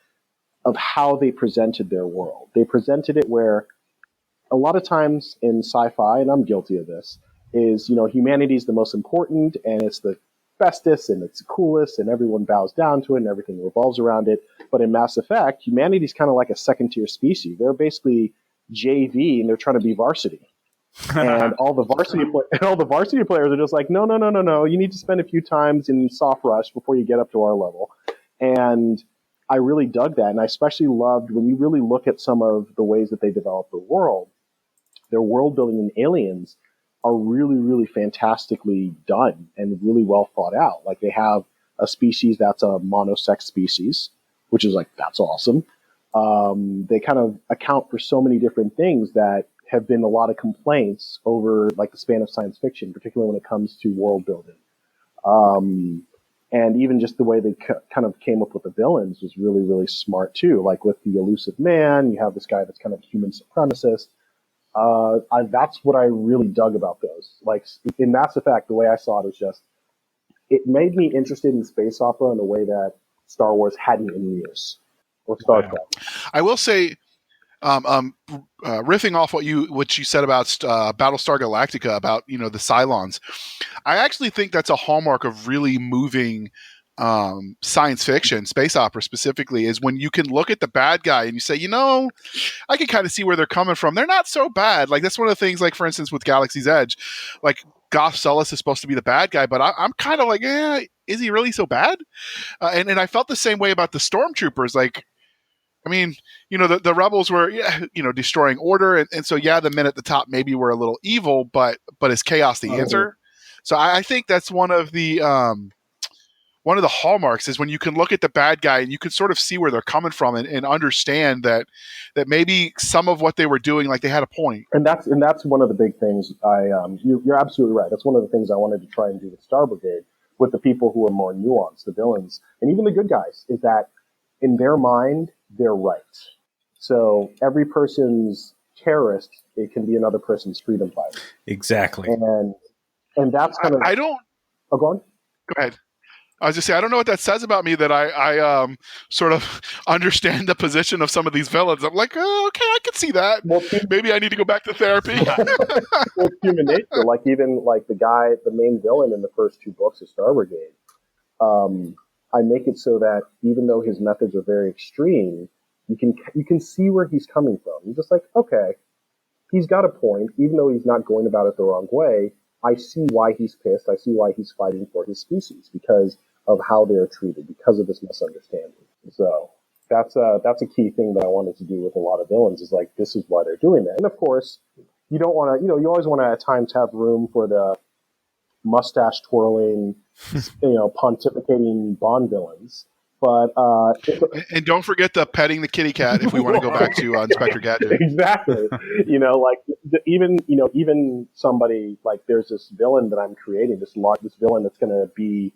of how they presented their world. They presented it where a lot of times in sci-fi, and I'm guilty of this, is, humanity is the most important and it's the bestest and it's the coolest and everyone bows down to it and everything revolves around it. But in Mass Effect, humanity is kind of like a second-tier species. They're basically JV and they're trying to be varsity. And all the varsity players are just like, no. You need to spend a few times in soft rush before you get up to our level. And I really dug that. And I especially loved when you really look at some of the ways that they develop the world, their world building and aliens are really, really fantastically done and really well thought out. Like they have a species that's a monosex species, which is like, that's awesome. They kind of account for so many different things that have been a lot of complaints over like the span of science fiction, particularly when it comes to world building. And even just the way they kind of came up with the villains was really, really smart too. Like with the elusive man, you have this guy that's kind of a human supremacist. That's what I really dug about those. Like in Mass Effect, the way I saw it was just, it made me interested in space opera in a way that Star Wars hadn't in years, or Star Trek. I will say, riffing off what you said about Battlestar Galactica, about the Cylons, I actually think that's a hallmark of really moving science fiction, space opera specifically, is when you can look at the bad guy and you say, I can kind of see where they're coming from. They're not so bad. Like, that's one of the things, like, for instance, with Galaxy's Edge, like, Goth Sullus is supposed to be the bad guy, but I'm kind of like, is he really so bad? And I felt the same way about the Stormtroopers. Like, I mean, the rebels were, destroying order. And so, the men at the top maybe were a little evil, but is chaos the answer? So I think that's one of the hallmarks, is when you can look at the bad guy and you can sort of see where they're coming from and understand that maybe some of what they were doing, like, they had a point. And that's one of the big things. You're absolutely right. That's one of the things I wanted to try and do with Star Brigade, with the people who are more nuanced, the villains, and even the good guys, is that in their mind, they're right. So every person's terrorist, it can be another person's freedom fighter. Exactly. And that's kind of... I don't... Oh, go on. Go ahead. I was just saying, I don't know what that says about me, that I sort of understand the position of some of these villains. I'm like, oh, okay, I can see that. Well, maybe I need to go back to therapy. Well, it's human nature. Like, even like the main villain in the first two books of Star Brigade, I make it so that even though his methods are very extreme, you can see where he's coming from. You're just like, okay, he's got a point, even though he's not going about it the wrong way. I see why he's pissed. I see why he's fighting for his species, because of how they're treated, because of this misunderstanding. So that's a key thing that I wanted to do with a lot of villains, is like, this is why they're doing that. And of course, you don't want to, you always want to at times have room for the mustache twirling, pontificating Bond villains. But and don't forget the petting the kitty cat if we want to go back to Inspector Gadget. Exactly. Even somebody like, there's this villain that I'm creating, this villain that's going to be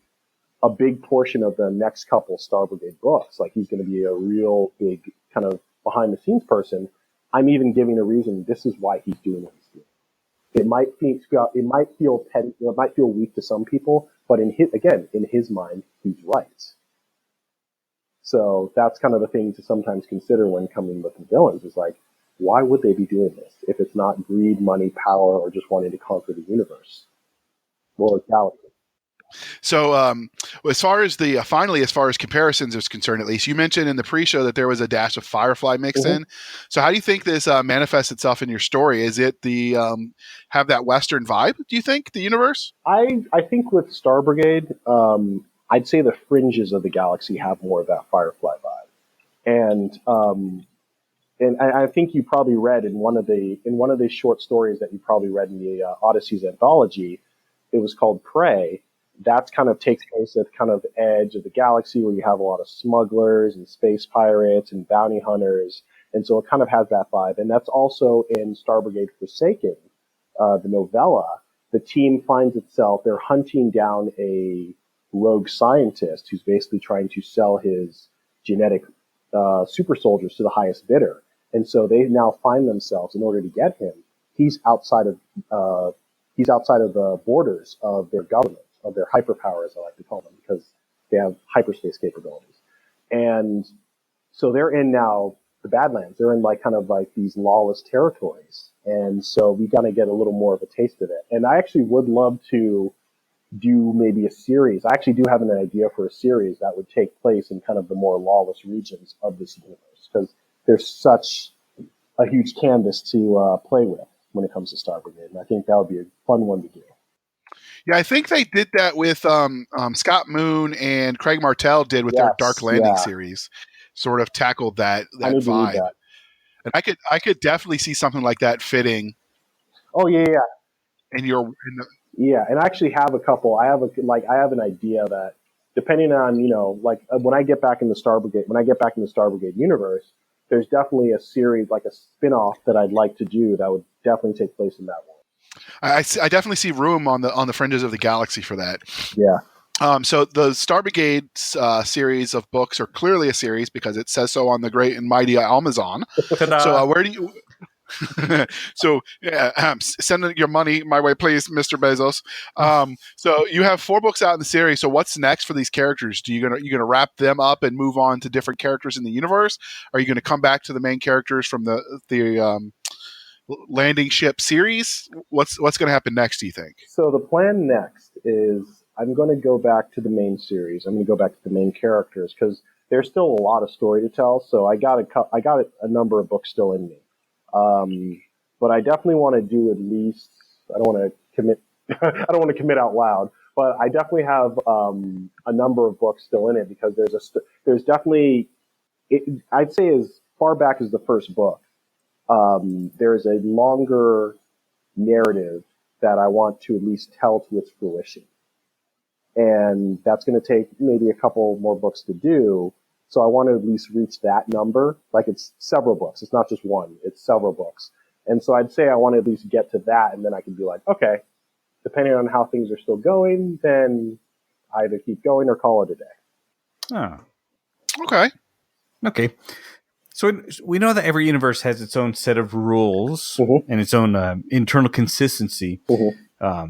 a big portion of the next couple Star Brigade books. Like, he's going to be a real big kind of behind the scenes person. I'm even giving a reason. This is why he's doing what he's doing. It might feel petty. It might feel weak to some people, but in his mind, he's right. So that's kind of the thing to sometimes consider when coming with the villains, is like, why would they be doing this if it's not greed, money, power, or just wanting to conquer the universe or galaxy? So, as far as comparisons is concerned, at least, you mentioned in the pre-show that there was a dash of Firefly mixed in. So how do you think this manifests itself in your story? Is it have that Western vibe, do you think, the universe? I think with Star Brigade, I'd say the fringes of the galaxy have more of that Firefly vibe. And I think you probably read in one of the short stories that you probably read in the Odyssey's anthology, it was called Prey. That kind of takes place at kind of the edge of the galaxy, where you have a lot of smugglers and space pirates and bounty hunters. And so it kind of has that vibe. And that's also in Star Brigade Forsaken, the novella. The team finds itself, they're hunting down a rogue scientist who's basically trying to sell his genetic super soldiers to the highest bidder. And so they now find themselves, in order to get him, he's outside of the borders of their government, of their hyperpowers, I like to call them, because they have hyperspace capabilities. And so they're in now the Badlands. They're in kind of these lawless territories. And so we got to get a little more of a taste of it. And I actually would love to do maybe a series. I actually do have an idea for a series that would take place in kind of the more lawless regions of this universe, because there's such a huge canvas to play with when it comes to Star Brigade. And I think that would be a fun one to do. Yeah, I think they did that with Scott Moon and Craig Martell did with their Dark Landing series. Sort of tackled that vibe. That. And I could definitely see something like that fitting. Oh yeah. Yeah, and I actually have a couple. I have an idea that, depending on when I get back in the Star Brigade universe, there's definitely a series, like a spin-off, that I'd like to do that would definitely take place in that world. I definitely see room on the fringes of the galaxy for that. Yeah. So the Star Brigade series of books are clearly a series, because it says so on the great and mighty Amazon. So So send your money my way, please, Mr. Bezos. So you have 4 books out in the series. So what's next for these characters? You gonna wrap them up and move on to different characters in the universe? Are you gonna come back to the main characters from the landing ship series? What's gonna happen next, do you think? So the plan next is I'm going to go back to the main series. I'm going to go back to the main characters because there's still a lot of story to tell. So I got a number of books still in me. But I definitely want to do at least, I don't want to commit, I don't want to commit out loud, but I definitely have a number of books still in it because there's definitely, I'd say as far back as the first book, there is a longer narrative that I want to at least tell to its fruition. And that's going to take maybe a couple more books to do. So I want to at least reach that number. Like it's several books. It's not just one. It's several books. And so I'd say I want to at least get to that. And then I can be like, okay, depending on how things are still going, then either keep going or call it a day. Oh. Okay. So we know that every universe has its own set of rules Mm-hmm. and its own internal consistency. Mm-hmm.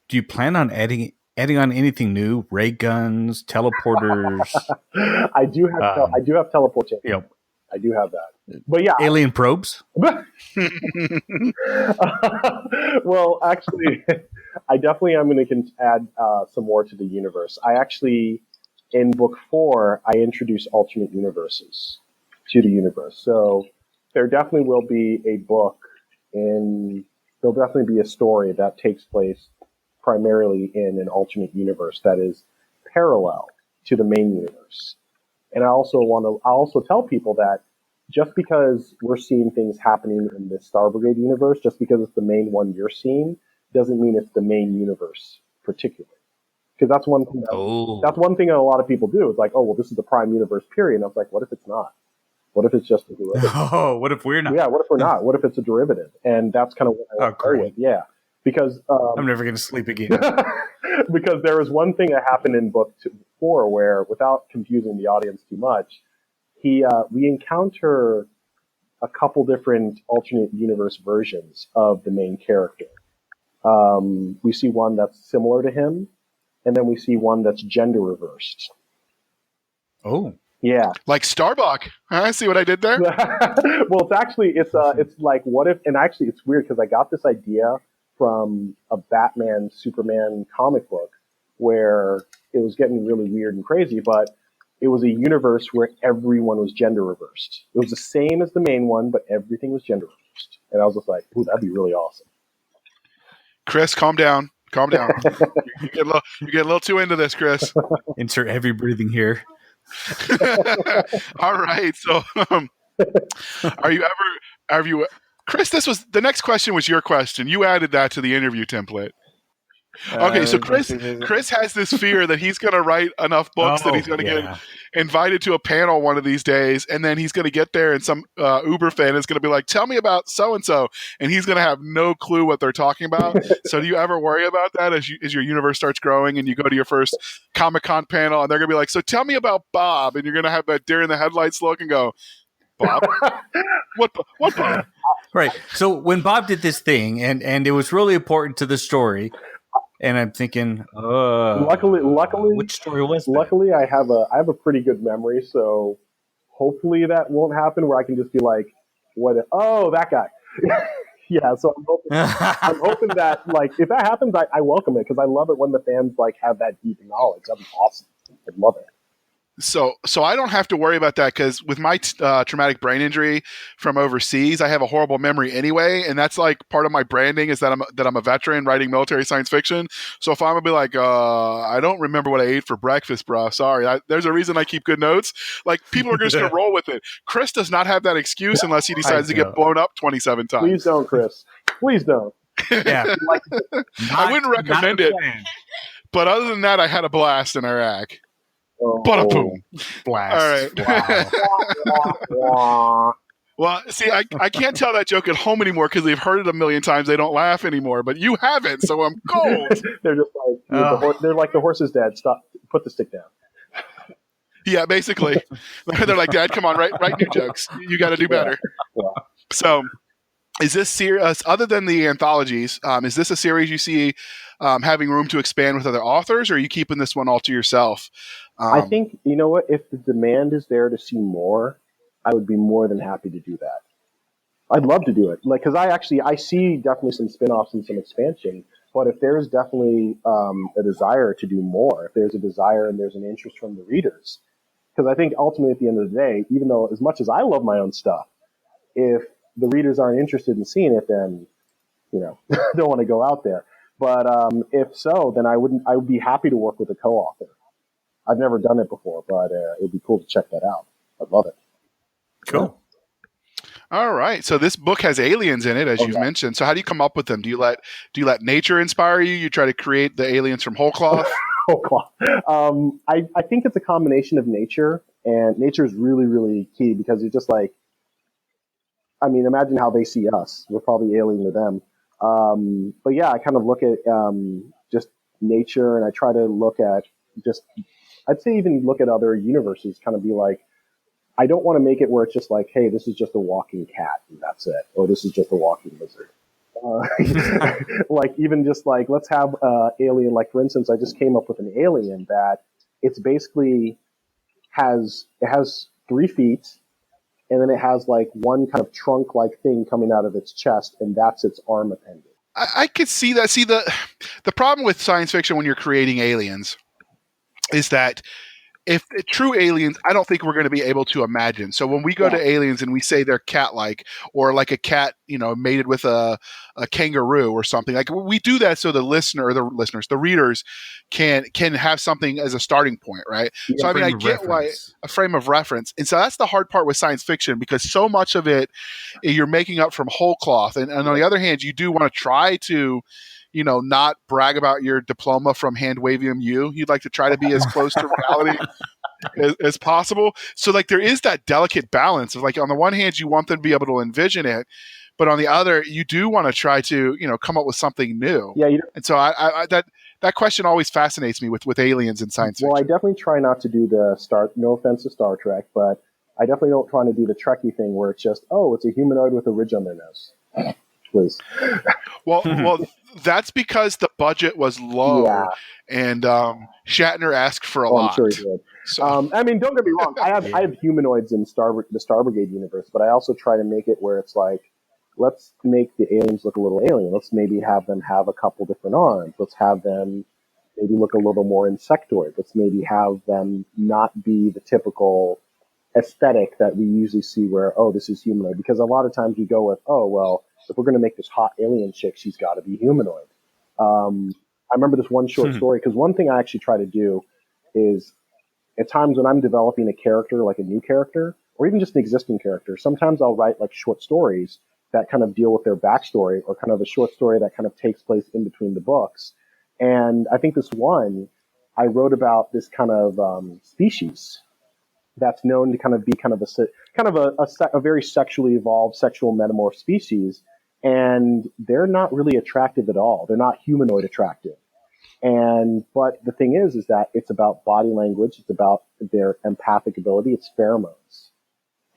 Do you plan on adding on anything new? Ray guns, teleporters? I do have teleportation. Yep. I do have that. But yeah. Alien probes? Well, actually, I definitely am going to add some more to the universe. I actually, in book 4, I introduce alternate universes to the universe. So there definitely will be a book there'll definitely be a story that takes place primarily in an alternate universe that is parallel to the main universe. And I also tell people that just because we're seeing things happening in the Star Brigade universe, just because it's the main one you're seeing, doesn't mean it's the main universe particularly. Because that's one thing. That's one thing that a lot of people do. It's like, oh, well, this is the prime universe period. And I was like, what if it's not? What if it's just a derivative? Oh, what if we're not? Yeah, what if we're not? What if it's a derivative? And that's kind of what I go with. Yeah, because I'm never going to sleep again. Because there was one thing that happened in book 4 where, without confusing the audience too much, we encounter a couple different alternate universe versions of the main character. We see one that's similar to him, and then we see one that's gender reversed. Oh. Yeah, like Starbuck. I see what I did there. Well, it's like, what if? And actually, it's weird because I got this idea from a Batman Superman comic book where it was getting really weird and crazy, but it was a universe where everyone was gender reversed. It was the same as the main one, but everything was gender reversed, and I was just like, "Ooh, that'd be really awesome." Chris, calm down. Calm down. You get a little too into this, Chris. Insert heavy breathing here. All right. So, have you, Chris? The next question was your question. You added that to the interview template. Okay, so Chris has this fear that he's going to write enough books that he's going to get invited to a panel one of these days, and then he's going to get there, and some Uber fan is going to be like, "Tell me about so and so," and he's going to have no clue what they're talking about. So, do you ever worry about that as your universe starts growing and you go to your first Comic-Con panel, and they're going to be like, "So, tell me about Bob," and you're going to have that deer in the headlights look and go, "Bob, what Bob?" Right. So when Bob did this thing, and it was really important to the story. And I'm thinking, luckily, which story was that? Luckily, I have a pretty good memory, so hopefully that won't happen. Where I can just be like, that guy." Yeah, so I'm hoping that, like, if that happens, I welcome it because I love it when the fans like have that deep knowledge. That'd be awesome. I'd love it. So I don't have to worry about that because with my traumatic brain injury from overseas, I have a horrible memory anyway, and that's like part of my branding is that I'm a veteran writing military science fiction. So if I'm gonna be like, I don't remember what I ate for breakfast, bro. Sorry, there's a reason I keep good notes. Like people are just gonna roll with it. Chris does not have that excuse unless he decides to get blown up 27 times. Please don't, Chris. Please don't. Yeah, I wouldn't recommend it. But other than that, I had a blast in Iraq. Bada boom. Blast. All right. Wow. Well, see, I can't tell that joke at home anymore because they've heard it a million times. They don't laugh anymore, but you haven't, so I'm cold. They're just like, they're like the horse's dad. Stop. Put the stick down. Yeah, basically. They're like, Dad, come on, write new jokes. You got to do better. Yeah. So Is this series, other than the anthologies, is this a series you see having room to expand with other authors, or are you keeping this one all to yourself? I think, you know what, if the demand is there to see more, I would be more than happy to do that. I'd love to do it. Like, because I see definitely some spin-offs and some expansion, but if there's definitely a desire to do more, if there's a desire and there's an interest from the readers, because I think ultimately at the end of the day, even though as much as I love my own stuff, if the readers aren't interested in seeing it, then, you know, don't want to go out there. But if so, then I would be happy to work with a co-author. I've never done it before, but it would be cool to check that out. I'd love it. Cool. All right. So this book has aliens in it, as you've mentioned. So how do you come up with them? Do you let nature inspire you? You try to create the aliens from whole cloth? Whole cloth. I think it's a combination of nature, and nature is really, really key because you're just like, I mean, imagine how they see us. We're probably alien to them. But yeah, I kind of look at just nature, and I try to look at just, I'd say even look at other universes, kind of be like, I don't want to make it where it's just like, hey, this is just a walking cat and that's it, or this is just a walking lizard. Like even just like, let's have alien. Like for instance, I just came up with an alien that it's basically has 3 feet, and then it has like one kind of trunk-like thing coming out of its chest, and that's its arm appendage. I could see that. See, the problem with science fiction when you're creating aliens is that if true aliens, I don't think we're going to be able to imagine. So when we go to aliens and we say they're cat-like, or like a cat, you know, mated with a kangaroo or something, like we do that so the readers can have something as a starting point, right? Yeah, so I mean, I get why a frame of reference, and so that's the hard part with science fiction, because so much of it you're making up from whole cloth, and on the other hand, you do want to try to, you know, not brag about your diploma from Hand Wavium U. You'd like to try to be as close to reality as possible. So like there is that delicate balance of like, on the one hand, you want them to be able to envision it, but on the other, you do want to try to, you know, come up with something new. Yeah. And so I that question always fascinates me with aliens in science fiction. Well, I definitely try not to do no offense to Star Trek, but I definitely don't try to do the Trekkie thing where it's just, oh, it's a humanoid with a ridge on their nose. Please. Well, that's because the budget was low, and Shatner asked for a lot. I'm sure he did. So. I mean, don't get me wrong. I have humanoids in the Star Brigade universe, but I also try to make it where it's like, let's make the aliens look a little alien. Let's maybe have them have a couple different arms. Let's have them maybe look a little more insectoid. Let's maybe have them not be the typical aesthetic that we usually see where, oh, this is humanoid. Because a lot of times you go with, oh, well, if we're going to make this hot alien chick, she's got to be humanoid. I remember this one short story, because one thing I actually try to do is at times when I'm developing a character, like a new character, or even just an existing character, sometimes I'll write like short stories that kind of deal with their backstory, or kind of a short story that kind of takes place in between the books. And I think this one, I wrote about this kind of species that's known to kind of be a very sexually evolved, sexual metamorph species. And they're not really attractive at all. They're not humanoid attractive. But the thing is that it's about body language. It's about their empathic ability. It's pheromones.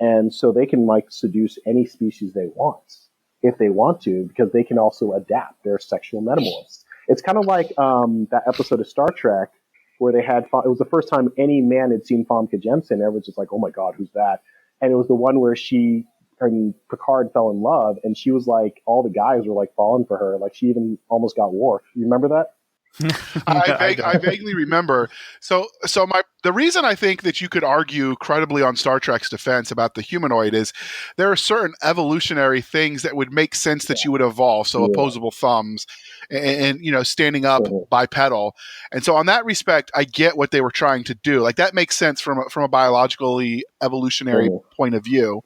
And so they can like seduce any species they want, if they want to, because they can also adapt. They're sexual metamorphs. It's kind of like that episode of Star Trek where they had, it was the first time any man had seen Famke Jensen. Everyone's just like, oh my God, who's that? And it was the one where Picard fell in love, and she was like, all the guys were like falling for her. Like she even almost got Worf. You remember that? I vaguely remember. So the reason I think that you could argue credibly on Star Trek's defense about the humanoid is there are certain evolutionary things that would make sense that you would evolve. So opposable thumbs and you know, standing up bipedal. And so on that respect, I get what they were trying to do. Like that makes sense from a biologically evolutionary point of view.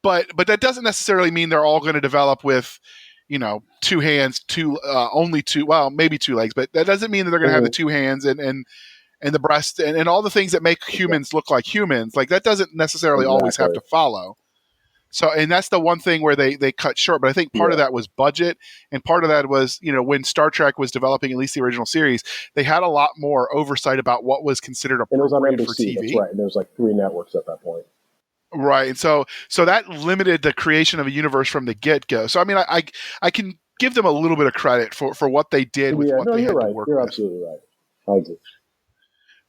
But that doesn't necessarily mean they're all going to develop with, you know, 2 hands, maybe 2 legs, but that doesn't mean that they're going to have the 2 hands and the breast and all the things that make humans look like humans. Like that doesn't necessarily always have to follow. So, and that's the one thing where they cut short. But I think part of that was budget, and part of that was, you know, when Star Trek was developing at least the original series, they had a lot more oversight about what was considered appropriate for TV. That's right. And there was like 3 networks at that point. Right. And so that limited the creation of a universe from the get-go. So I mean, I can give them a little bit of credit for what they did with what they you're had to right. work You're with. absolutely right. I agree.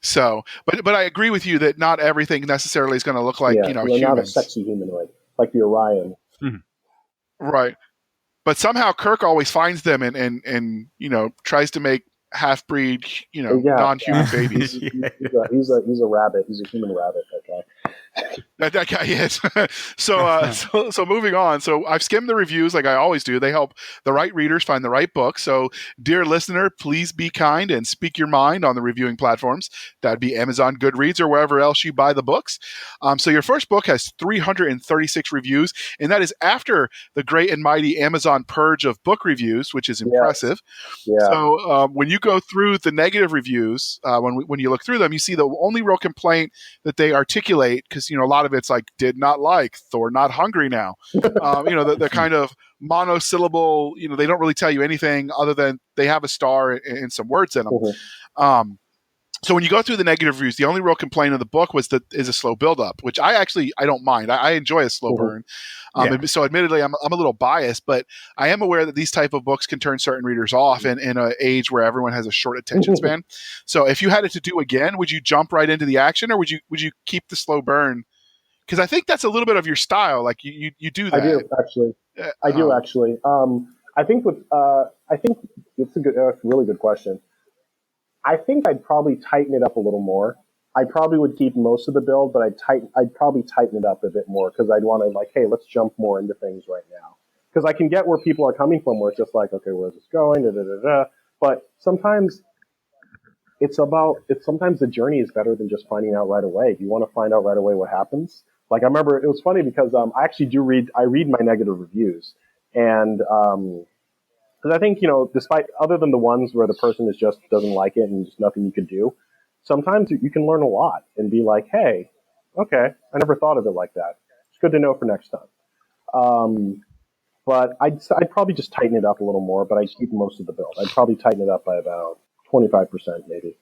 So, but I agree with you that not everything necessarily is going to look like, They're not a humans. sexy humanoid like the Orion. Right. But somehow Kirk always finds them and tries to make half-breed, non-human babies. He's a rabbit. He's a human rabbit. That guy. That guy is. So moving on. So I've skimmed the reviews like I always do. They help the right readers find the right book. So dear listener, please be kind and speak your mind on the reviewing platforms. That'd be Amazon, Goodreads, or wherever else you buy the books. So your first book has 336 reviews, and that is after the great and mighty Amazon purge of book reviews, which is impressive. Yeah. So when you go through the negative reviews, when you look through them, you see the only real complaint that they articulate, because a lot of it's like, did not like, Thor not hungry now. The kind of monosyllable, they don't really tell you anything other than they have a star and some words in them. Mm-hmm. So when you go through the negative reviews, the only real complaint of the book is a slow buildup, which I don't mind. I enjoy a slow burn. So admittedly, I'm a little biased, but I am aware that these type of books can turn certain readers off in an age where everyone has a short attention span. So if you had it to do again, would you jump right into the action, or would you keep the slow burn? Because I think that's a little bit of your style. Like you do that. I do actually. I think it's a really good question. I think I'd probably tighten it up a little more. I probably would keep most of the build, but I'd probably tighten it up a bit more, because I'd want to, like, hey, let's jump more into things right now. Because I can get where people are coming from, where it's just like, okay, where's this going? Da, da, da, da. But sometimes sometimes the journey is better than just finding out right away. If you want to find out right away what happens. Like, I remember it was funny because I actually I read my negative reviews, and because I think, despite, other than the ones where the person just doesn't like it and there's nothing you can do, sometimes you can learn a lot and be like, hey, okay, I never thought of it like that. It's good to know for next time. But I'd probably just tighten it up a little more, but I'd keep most of the build. I'd probably tighten it up by about 25% maybe.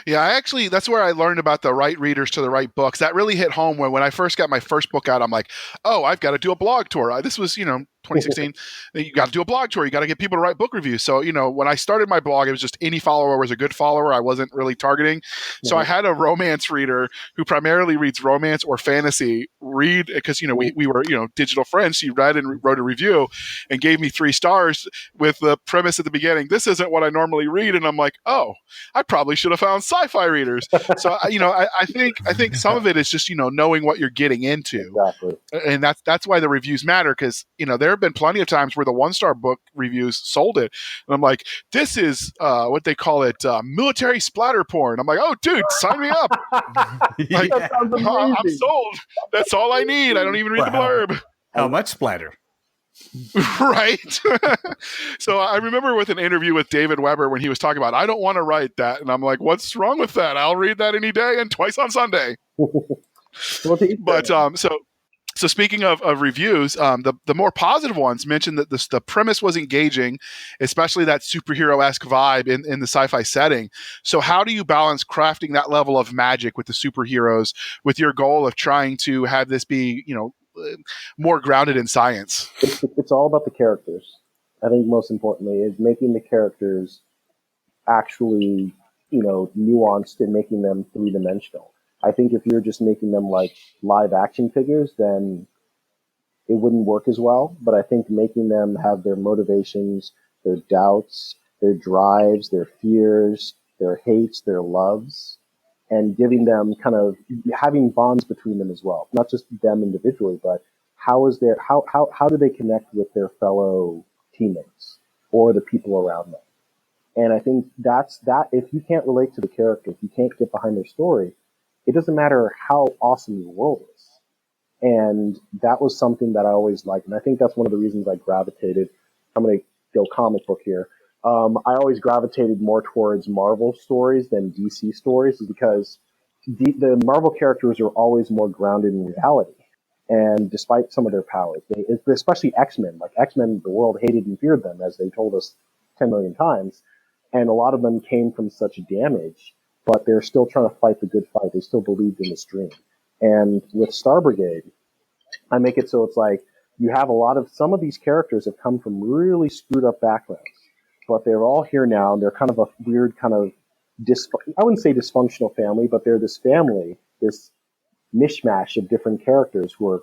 Yeah, that's where I learned about the right readers to the right books. That really hit home when I first got my first book out. I'm like, oh, I've got to do a blog tour. This was, 2016. You got to do a blog tour. You got to get people to write book reviews. So, when I started my blog, it was just any follower was a good follower. I wasn't really targeting. So I had a romance reader who primarily reads romance or fantasy read, because, we were, digital friends. She read and wrote a review and gave me 3 stars with the premise at the beginning, this isn't what I normally read. And I'm like, oh, I probably should have found sci-fi readers. So, I think some of it is just, knowing what you're getting into. Exactly. And that's why the reviews matter, because, there have been plenty of times where the 1-star book reviews sold it. And I'm like, this is what they call it, military splatter porn. I'm like, oh, dude, sign me up. Like, I'm sold. That's all I need. I don't even read the blurb. How much splatter? Right. So I remember with an interview with David Weber when he was talking about, I don't want to write that. And I'm like, what's wrong with that? I'll read that any day and twice on Sunday. But so speaking of reviews, the more positive ones mentioned that the premise was engaging, especially that superhero-esque vibe in the sci-fi setting. So how do you balance crafting that level of magic with the superheroes with your goal of trying to have this be, more grounded in science? It's all about the characters. I think most importantly is making the characters actually, nuanced and making them 3-dimensional. I think if you're just making them like live action figures, then it wouldn't work as well. But I think making them have their motivations, their doubts, their drives, their fears, their hates, their loves, and giving them kind of having bonds between them as well. Not just them individually, but how do they connect with their fellow teammates or the people around them? And I think that if you can't relate to the character, if you can't get behind their story, it doesn't matter how awesome your world is. And that was something that I always liked. And I think that's one of the reasons I gravitated. I'm going to go comic book here. I always gravitated more towards Marvel stories than DC stories, because the Marvel characters are always more grounded in reality. And despite some of their powers, especially X-Men, like X-Men, the world hated and feared them, as they told us 10 million times. And a lot of them came from such damage, but they're still trying to fight the good fight. They still believed in this dream. And with Star Brigade, I make it so it's like you have some of these characters have come from really screwed up backgrounds, but they're all here now, and they're kind of a weird kind of, I wouldn't say dysfunctional family, but they're this family, this mishmash of different characters who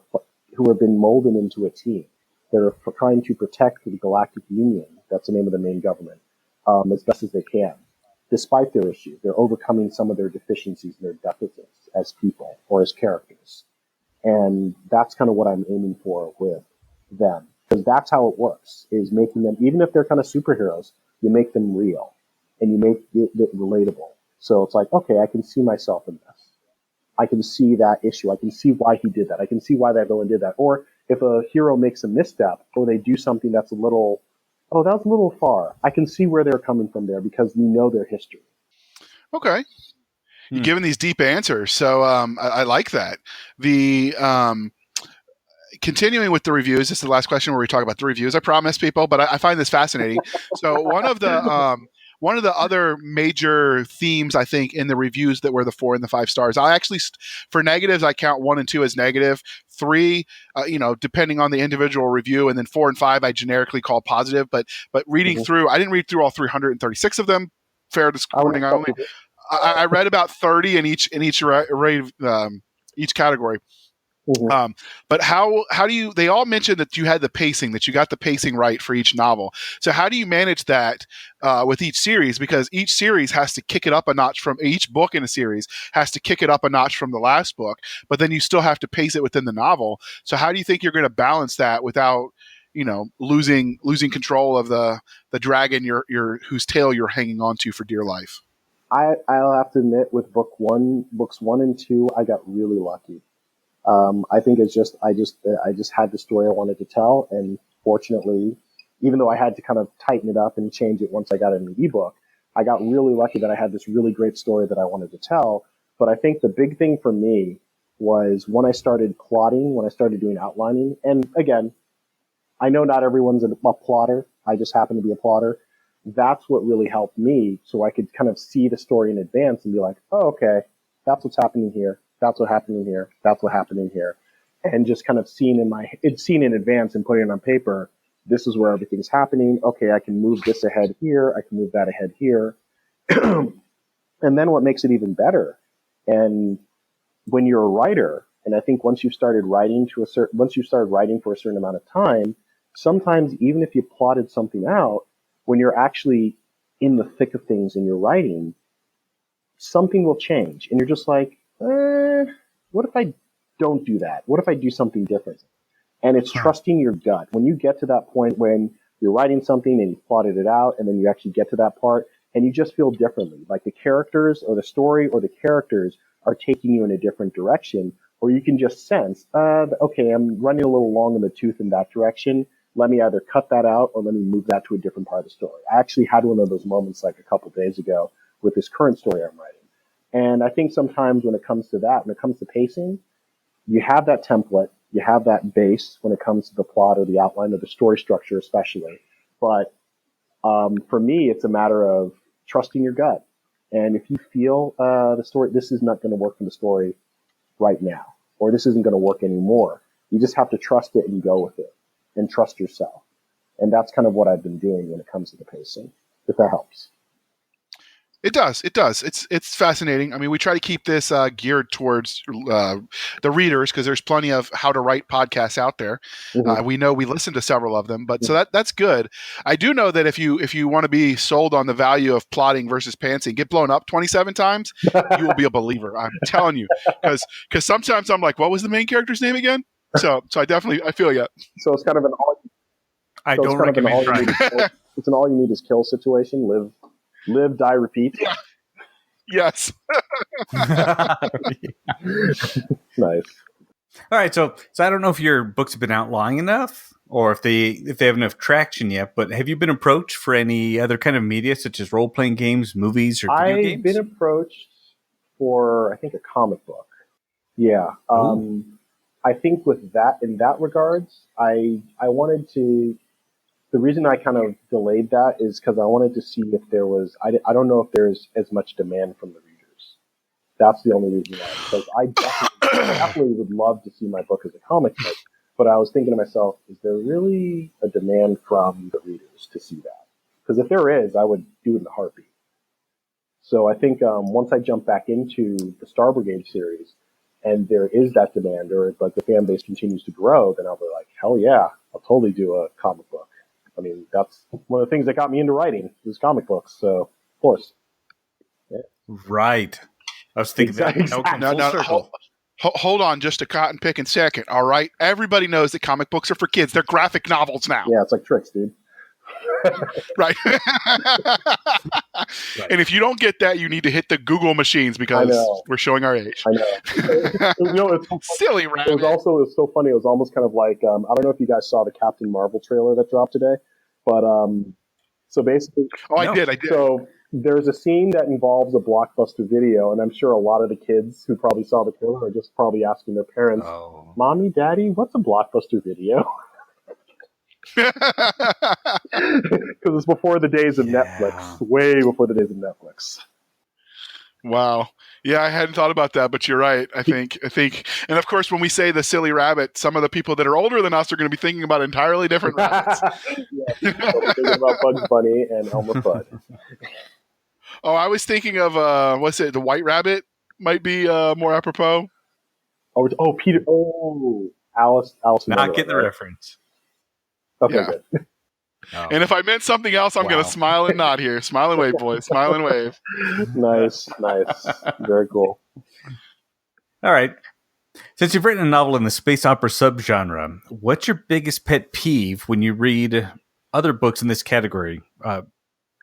have been molded into a team. They're trying to protect the Galactic Union, that's the name of the main government, as best as they can. Despite their issues, they're overcoming some of their deficiencies and their deficits as people or as characters. And that's kind of what I'm aiming for with them. Because that's how it works, is making them, even if they're kind of superheroes, you make them real and you make it relatable. So it's like, okay, I can see myself in this. I can see that issue. I can see why he did that. I can see why that villain did that. Or if a hero makes a misstep or they do something that's a little, oh, that was a little far, I can see where they're coming from there because we know their history. Okay. You're giving these deep answers. So I like that. The continuing with the reviews, this is the last question where we talk about the reviews, I promise people, but I find this fascinating. So one of the other major themes, I think, in the reviews that were the 4 and the 5 stars, I actually, for negatives, I count 1 and 2 as negative. 3, depending on the individual review, and then 4 and 5, I generically call positive. But reading through, I didn't read through all 336 of them. Fair disclosure, I read about 30 in each category. Mm-hmm. But how do you? They all mentioned that you had the pacing, that you got the pacing right for each novel. So how do you manage that with each series? Because each series has to kick it up a notch from each book in a series has to kick it up a notch from the last book. But then you still have to pace it within the novel. So how do you think you're going to balance that without losing control of the dragon whose tail you're hanging on to for dear life? I'll have to admit, with books 1 and 2, I got really lucky. I think it's just I just had the story I wanted to tell, and fortunately, even though I had to kind of tighten it up and change it once I got it in the ebook, I got really lucky that I had this really great story that I wanted to tell. But I think the big thing for me was when I started plotting, when I started doing outlining, and again, I know not everyone's a plotter. I just happen to be a plotter. That's what really helped me, so I could kind of see the story in advance and be like, oh, okay, that's what's happening here. That's what happened in here. That's what happened in here. And just kind of seeing in advance and putting it on paper, this is where everything's happening. Okay, I can move this ahead here. I can move that ahead here. And then what makes it even better, and when you're a writer, and I think once you started writing for a certain amount of time, sometimes even if you plotted something out, when you're actually in the thick of things and you're writing, something will change. And you're just like, what if I don't do that? What if I do something different? And it's trusting your gut. When you get to that point when you're writing something and you've plotted it out, and then you actually get to that part and you just feel differently, like the characters or the story or the characters are taking you in a different direction, or you can just sense, okay, I'm running a little long in the tooth in that direction. Let me either cut that out or let me move that to a different part of the story. I actually had one of those moments like a couple of days ago with this current story I'm writing. And I think sometimes when it comes to that, when it comes to pacing, you have that template, you have that base when it comes to the plot or the outline or the story structure especially. But for me, it's a matter of trusting your gut. And if you feel the story, this is not going to work for the story right now, or this isn't going to work anymore, you just have to trust it and go with it and trust yourself. And that's kind of what I've been doing when it comes to the pacing, if that helps. It does. It's fascinating. I mean, we try to keep this geared towards the readers, because there's plenty of how to write podcasts out there. Mm-hmm. We know we listen to several of them, but so that's good. I do know that if you want to be sold on the value of plotting versus pantsing, get blown up 27 times, you will be a believer. I'm telling you, because sometimes I'm like, what was the main character's name again? So I feel you. So it's kind of an all. I don't recommend trying. It's an all you need is kill situation. Live, die, repeat. Yes. Nice. All right, so I don't know if your books have been out long enough, or if they have enough traction yet. But have you been approached for any other kind of media, such as role playing games, movies, or video games? I've been approached for, I think, a comic book. Yeah. I think with that, in that regards, I wanted to. The reason I kind of delayed that is because I wanted to see if there was. I don't know if there's as much demand from the readers. That's the only reason why. Because I definitely definitely would love to see my book as a comic book. But I was thinking to myself, is there really a demand from the readers to see that? Because if there is, I would do it in a heartbeat. So I think once I jump back into the Star Brigade series, and there is that demand, or like the fan base continues to grow, then I'll be like, hell yeah, I'll totally do a comic book. I mean, that's one of the things that got me into writing was comic books. So, of course. Yeah. Right. I was thinking that would come full circle. Hold on just a cotton picking second. All right. Everybody knows that comic books are for kids. They're graphic novels now. Yeah, it's like tricks, dude. Right. And if you don't get that, you need to hit the Google machines because we're showing our age. I know. It's so silly rabbit. It was so funny. It was almost kind of like, I don't know if you guys saw the Captain Marvel trailer that dropped today, but so basically. Oh, I did. So there's a scene that involves a Blockbuster video, and I'm sure a lot of the kids who probably saw the trailer are just probably asking their parents, Mommy, Daddy, what's a Blockbuster video? Because it's before the days of Netflix, way before the days of Netflix. Wow. Yeah, I hadn't thought about that, but you're right. I think, and of course, when we say the silly rabbit, some of the people that are older than us are going to be thinking about entirely different rabbits. Thinking about Bugs Bunny and Elmer Fudd. Oh, I was thinking of the White Rabbit might be more apropos. Peter. Oh, Alice. Not getting the reference. Okay, yeah. Good. Oh. And if I meant something else, I'm going to smile and nod here. Smile and wave, boys. Smile and wave. Nice. Very cool. All right. Since you've written a novel in the space opera subgenre, what's your biggest pet peeve when you read other books in this category?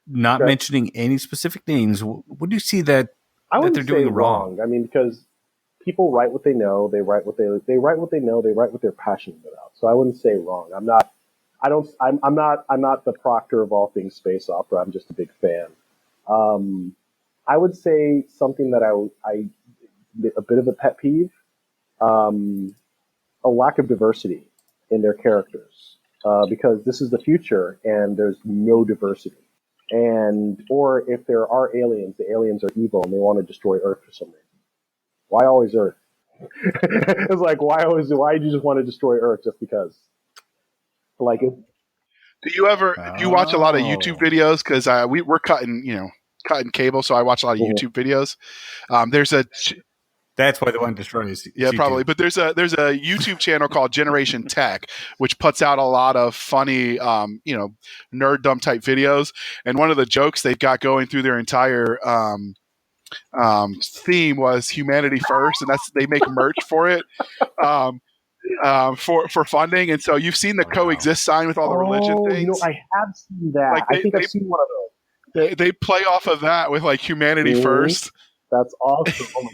Not mentioning any specific names. What do you see that they're doing wrong? I mean, because people write what they know. They write what they write what they know. They write what they're passionate about. So I wouldn't say wrong. I'm not the proctor of all things space opera. I'm just a big fan. I would say something that I a bit of a pet peeve, a lack of diversity in their characters, because this is the future and there's no diversity. Or if there are aliens, the aliens are evil and they want to destroy Earth for some reason. Why always Earth? It's like, why do you just want to destroy Earth just because? Like, do you watch a lot of YouTube videos? Because we're cutting cable, so I watch a lot of YouTube videos. That's why the one destroys. Yeah, YouTube. Probably. But there's a YouTube channel called Generation Tech, which puts out a lot of funny, nerddom type videos. And one of the jokes they've got going through their entire theme was humanity first, and they make merch for it. For funding, and so you've seen the coexist sign with all the religion things. I have seen that. I think I've seen one of those. They play off of that with like humanity first. That's awesome.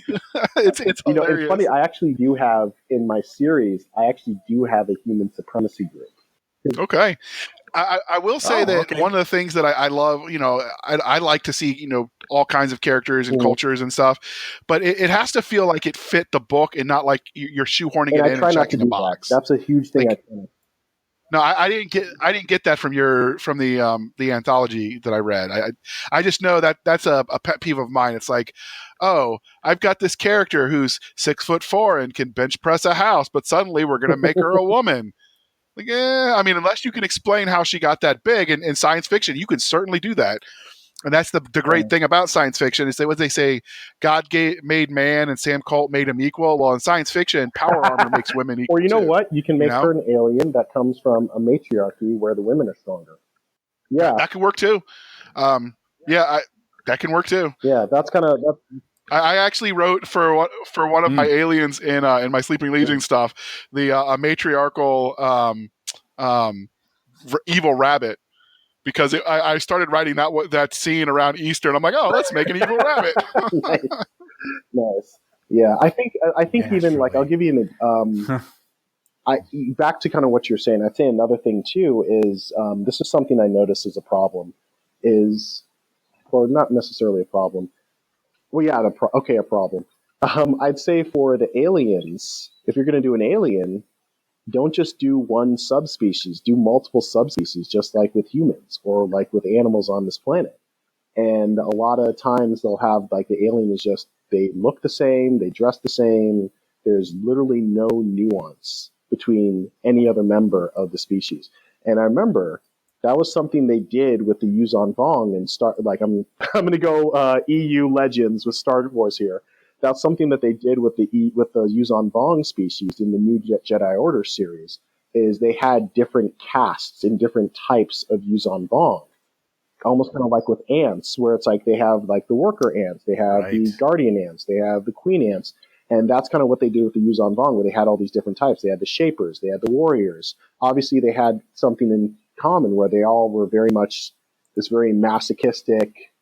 It's hilarious. It's funny. I actually do have in my series. I actually do have a human supremacy group. Okay. I will say that one of the things that I love, I like to see, all kinds of characters and cultures and stuff, but it has to feel like it fit the book and not like you're shoehorning it in and checking the box. That's a huge thing. No, I didn't get that from the anthology that I read. I just know that that's a pet peeve of mine. It's like, oh, I've got this character who's 6'4" and can bench press a house, but suddenly we're going to make her a woman. Like, I mean, unless you can explain how she got that big in science fiction, you can certainly do that. And that's the great thing about science fiction is that what they say, God made man and Sam Colt made him equal. Well, in science fiction, power armor makes women equal. Or you know what? You can make her an alien that comes from a matriarchy where the women are stronger. Yeah. That can work too. That can work too. Yeah, that's kind of... I actually wrote for one of my aliens in my Sleeping Legion stuff, a matriarchal evil rabbit, because I started writing that scene around Easter, and I'm like, oh, let's make an evil rabbit. Nice. Yeah, I think even like I'll give you an back to kind of what you're saying. I'd say another thing too is this is something I noticed as a problem or not necessarily a problem. Well, yeah, a problem. I'd say for the aliens, if you're going to do an alien, don't just do one subspecies, do multiple subspecies, just like with humans or like with animals on this planet. And a lot of times they'll have like the alien is just, they look the same, they dress the same, there's literally no nuance between any other member of the species. And I remember that was something they did with the Yuzon Vong and I'm going to go EU Legends with Star Wars here. That's something that they did with the Yuzon Vong species in the new Jedi Order series. Is they had different castes and different types of Yuzon Vong, almost kind of like with ants, where it's like they have like the worker ants, they have the guardian ants, they have the queen ants, and that's kind of what they did with the Yuzon Vong, where they had all these different types. They had the shapers, they had the warriors. Obviously, they had something in common where they all were very much this very masochistic,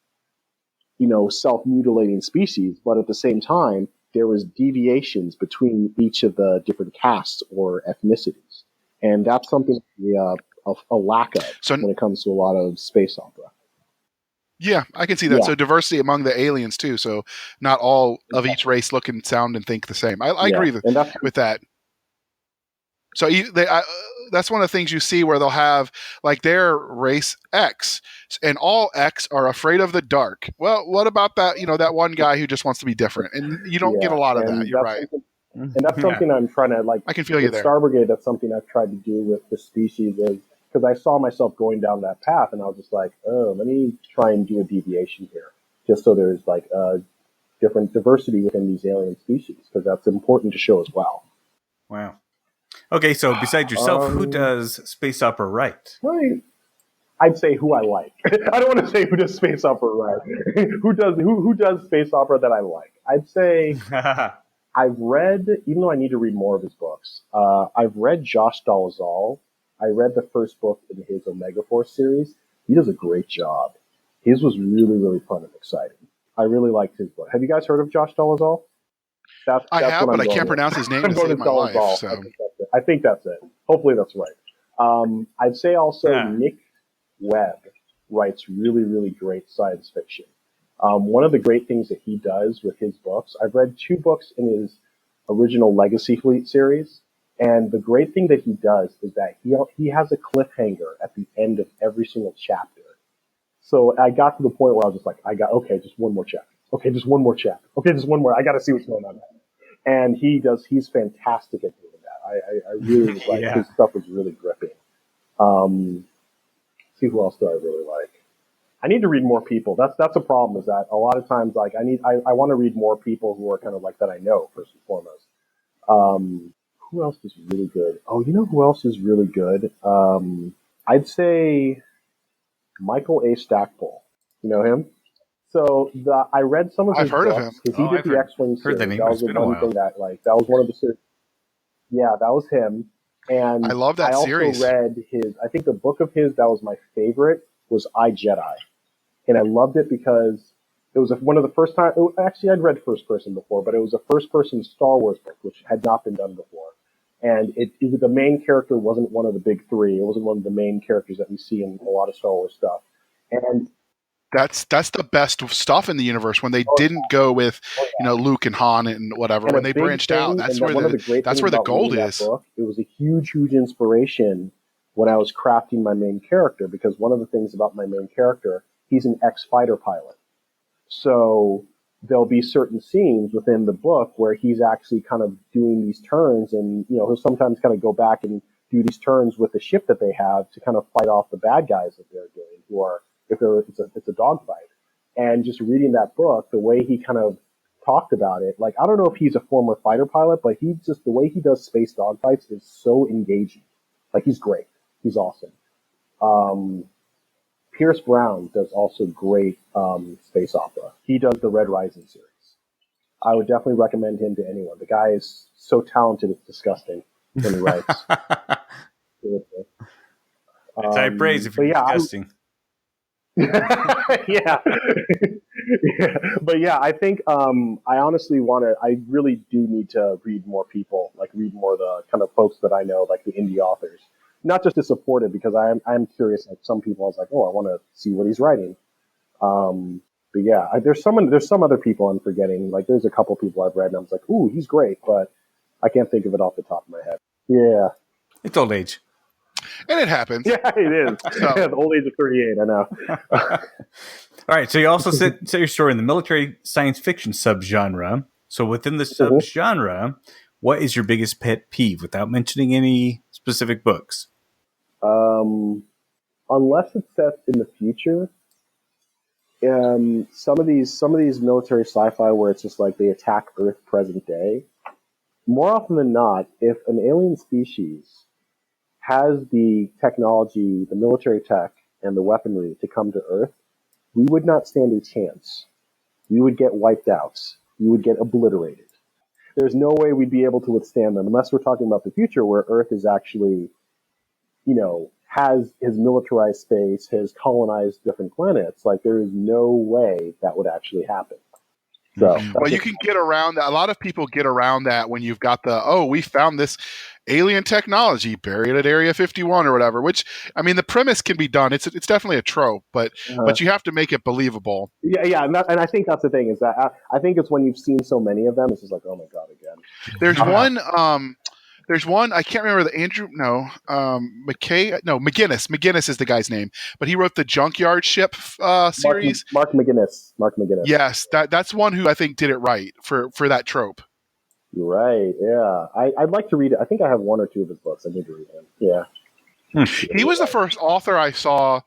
self-mutilating species, but at the same time, there was deviations between each of the different castes or ethnicities. And that's something a lack of when it comes to a lot of space opera. Yeah, I can see that. Yeah. So diversity among the aliens too. So not all of each race look and sound and think the same. I agree with that. So that's one of the things you see where they'll have like their race X, and all X are afraid of the dark. Well, what about that? That one guy who just wants to be different, and you don't get a lot of that. You're right. And that's something I'm trying to like. I can feel you there. Star Brigade, that's something I've tried to do with the species is because I saw myself going down that path, and I was just like, oh, let me try and do a deviation here, just so there's like a different diversity within these alien species, because that's important to show as well. Wow. Okay, so besides yourself, who does space opera right? Right. I'd say who I like. I don't want to say who does space opera right. who does space opera that I like? I'd say. I've read, even though I need to read more of his books, I've read Josh Dolezal. I read the first book in his Omega Force series. He does a great job. His was really, really fun and exciting. I really liked his book. Have you guys heard of Josh Dolezal? I have, but I can't pronounce his name to save my life. So. I think that's it. Hopefully that's right. I'd say also Nick Webb writes really, really great science fiction. One of the great things that he does with his books, I've read 2 books in his original Legacy Fleet series, and the great thing that he does is that he has a cliffhanger at the end of every single chapter. So I got to the point where I was just like, just one more chapter. Okay, just one more chapter. Okay, just one more. I got to see what's going on. And he's fantastic at doing that. I really like his stuff is really gripping. See who else do I really like? I need to read more people. That's a problem. Is that a lot of times like I want to read more people who are kind of like that I know first and foremost. Who else is really good? Oh, you know who else is really good? I'd say Michael A. Stackpole. You know him? So I read some of his books. I've heard of him. Because he did the X-Wing series. That was the one thing that that was one of the series. Yeah, that was him. And I love that series. I also read I think the book of his that was my favorite was I, Jedi. And I loved it because it was one of the first time. Actually, I'd read first person before, but it was a first person Star Wars book, which had not been done before. And the main character wasn't one of the big 3. It wasn't one of the main characters that we see in a lot of Star Wars stuff. And that's the best stuff in the universe when they didn't go with Luke and Han and whatever. When they branched out, that's where the gold is. Book, it was a huge inspiration when I was crafting my main character, because one of the things about my main character, he's an ex-fighter pilot. So there'll be certain scenes within the book where he's actually kind of doing these turns, and he'll sometimes kind of go back and do these turns with the ship that they have to kind of fight off the bad guys that they're doing, who are it's a dogfight. And just reading that book, the way he kind of talked about it, like I don't know if he's a former fighter pilot, but the way he does space dogfights is so engaging. Like he's great. He's awesome. Pierce Brown does also great space opera. He does the Red Rising series. I would definitely recommend him to anyone. The guy is so talented, it's disgusting when he writes. It's high praise if you're disgusting. Yeah. But yeah, I think I honestly I really do need to read more people, like read more of the kind of folks that I know, like the indie authors. Not just to support it, because I'm curious. Like some people, I was like, oh, I want to see what he's writing. But yeah, there's some other people I'm forgetting. Like there's a couple people I've read, and I was like, ooh, he's great, but I can't think of it off the top of my head. Yeah, it's old age, and it happens. Yeah, it is. So. Yeah, the old age of 38. I know. All right, so you also set your story in the military science fiction subgenre. So within the subgenre, what is your biggest pet peeve without mentioning any specific books? Unless it's set in the future, some of these military sci-fi where it's just like they attack Earth present day. More often than not, if an alien species has the technology, the military tech, and the weaponry to come to Earth, we would not stand a chance. We would get wiped out. We would get obliterated. There's no way we'd be able to withstand them unless we're talking about the future where Earth is actually, has militarized space, has colonized different planets. Like, there is no way that would actually happen. So, well, you can get around that. A lot of people get around that when you've got we found this alien technology buried at Area 51 or whatever, which, I mean, the premise can be done. It's definitely a trope, but you have to make it believable. Yeah, and I think that's the thing is that I think it's when you've seen so many of them, it's just like, oh my God, again. There's one, I can't remember McGinnis. McGinnis is the guy's name, but he wrote the Junkyard Ship series. Mark McGinnis. Yes, that's one who I think did it right for that trope. You're right, yeah. I'd like to read it. I think I have one or two of his books. I need to read him. Yeah. He was the first author I saw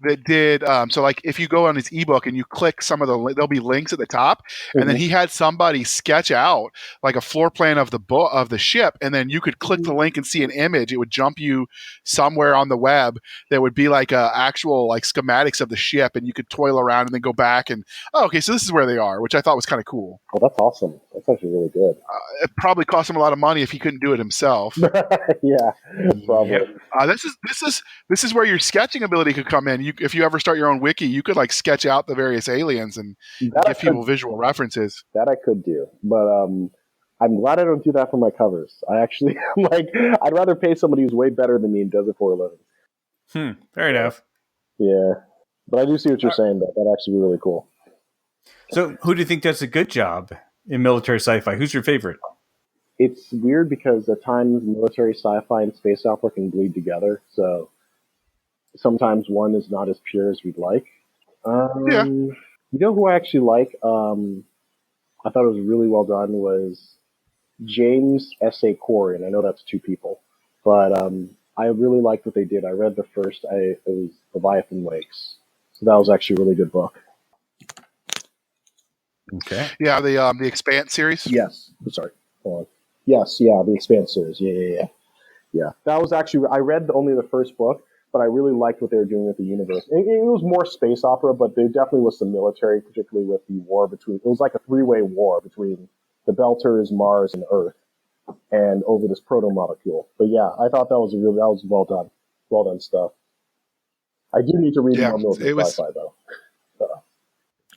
that did so like if you go on his ebook and you click some of there'll be links at the top, and then he had somebody sketch out like a floor plan of the book of the ship, and then you could click the link and see an image. It would jump you somewhere on the web that would be like actual like schematics of the ship, and you could toil around and then go back and okay, so this is where they are, which I thought was kind of cool. Oh, that's awesome. That's actually really good. It probably cost him a lot of money if he couldn't do it himself. Yeah, probably. Yep. This is where your sketching ability could come in. If you ever start your own wiki, you could like sketch out the various aliens and give people visual references. That I could do, but I'm glad I don't do that for my covers. I actually I'd rather pay somebody who's way better than me and does it for a living. Fair enough. Yeah, but I do see what you're saying. That'd actually be really cool. So, who do you think does a good job in military sci-fi? Who's your favorite? It's weird because at times military sci-fi and space opera can bleed together. So sometimes one is not as pure as we'd like. You know who I actually like? I thought it was really well done was James S.A. Corey, and I know that's two people, but I really liked what they did. I read the first. It was Leviathan Wakes, so that was actually a really good book. Okay. Yeah, the Expanse series. Yes. Sorry. Hold on. Yes. Yeah, the Expanse series. Yeah. That was actually I read only the first book, but I really liked what they were doing with the universe. It was more space opera, but there definitely was some military, particularly with the war between. It was like a three-way war between the Belters, Mars, and Earth, and over this proto-molecule. But yeah, I thought that was well done stuff. I do need to read more military sci-fi though.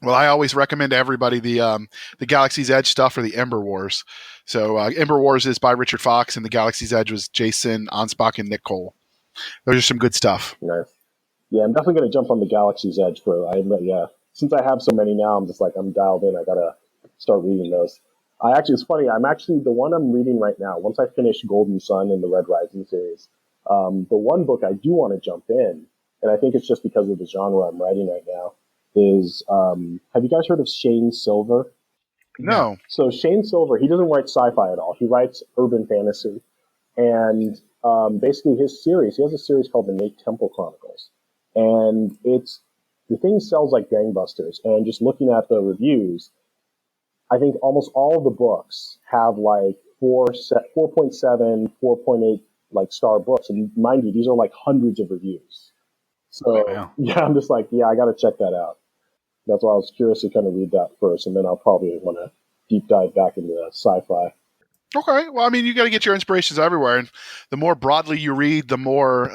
Well, I always recommend to everybody the Galaxy's Edge stuff or the Ember Wars. So Ember Wars is by Richard Fox, and the Galaxy's Edge was Jason Anspach and Nick Cole. Those are some good stuff. Nice. Yeah, I'm definitely going to jump on the Galaxy's Edge since I have so many now, I'm just like, I'm dialed in. I got to start reading those. It's funny. I'm actually the one I'm reading right now. Once I finish Golden Sun and the Red Rising series, the one book I do want to jump in, and I think it's just because of the genre I'm writing right now, is have you guys heard of Shane Silver? No. So Shane Silver, he doesn't write sci-fi at all. He writes urban fantasy. And basically he has a series called the Nate Temple Chronicles. And the thing sells like gangbusters. And just looking at the reviews, I think almost all of the books have like 4.7, 4.8 like star books. And mind you, these are like hundreds of reviews. So yeah, I'm just like, yeah, I got to check that out. That's why I was curious to kind of read that first, and then I'll probably want to deep dive back into sci-fi. Okay. Well, I mean, you got to get your inspirations everywhere. And the more broadly you read, the more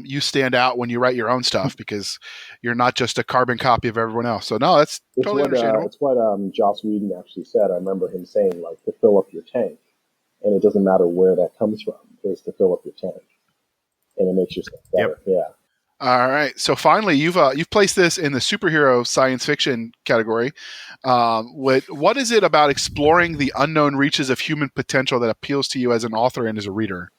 you stand out when you write your own stuff because you're not just a carbon copy of everyone else. So, no, that's totally understandable. It's what Joss Whedon actually said. I remember him saying, like, to fill up your tank. And it doesn't matter where that comes from. It's to fill up your tank. And it makes yourself better. Yep. Yeah. All right. So finally, you've placed this in the superhero science fiction category. What is it about exploring the unknown reaches of human potential that appeals to you as an author and as a reader?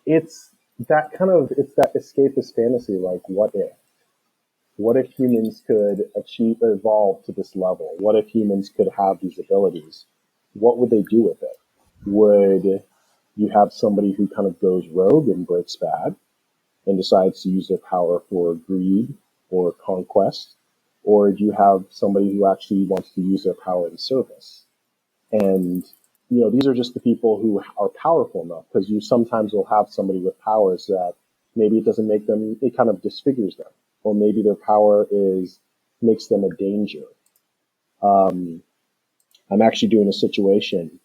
It's that escapist fantasy. Like, what if? What if humans could evolve to this level? What if humans could have these abilities? what would they do with it? Would you have somebody who kind of goes rogue and breaks bad and decides to use their power for greed or conquest? Or do you have somebody who actually wants to use their power in service? And, these are just the people who are powerful enough, because you sometimes will have somebody with powers that maybe it doesn't make them, it kind of disfigures them. Or maybe their power makes them a danger. I'm actually doing a situation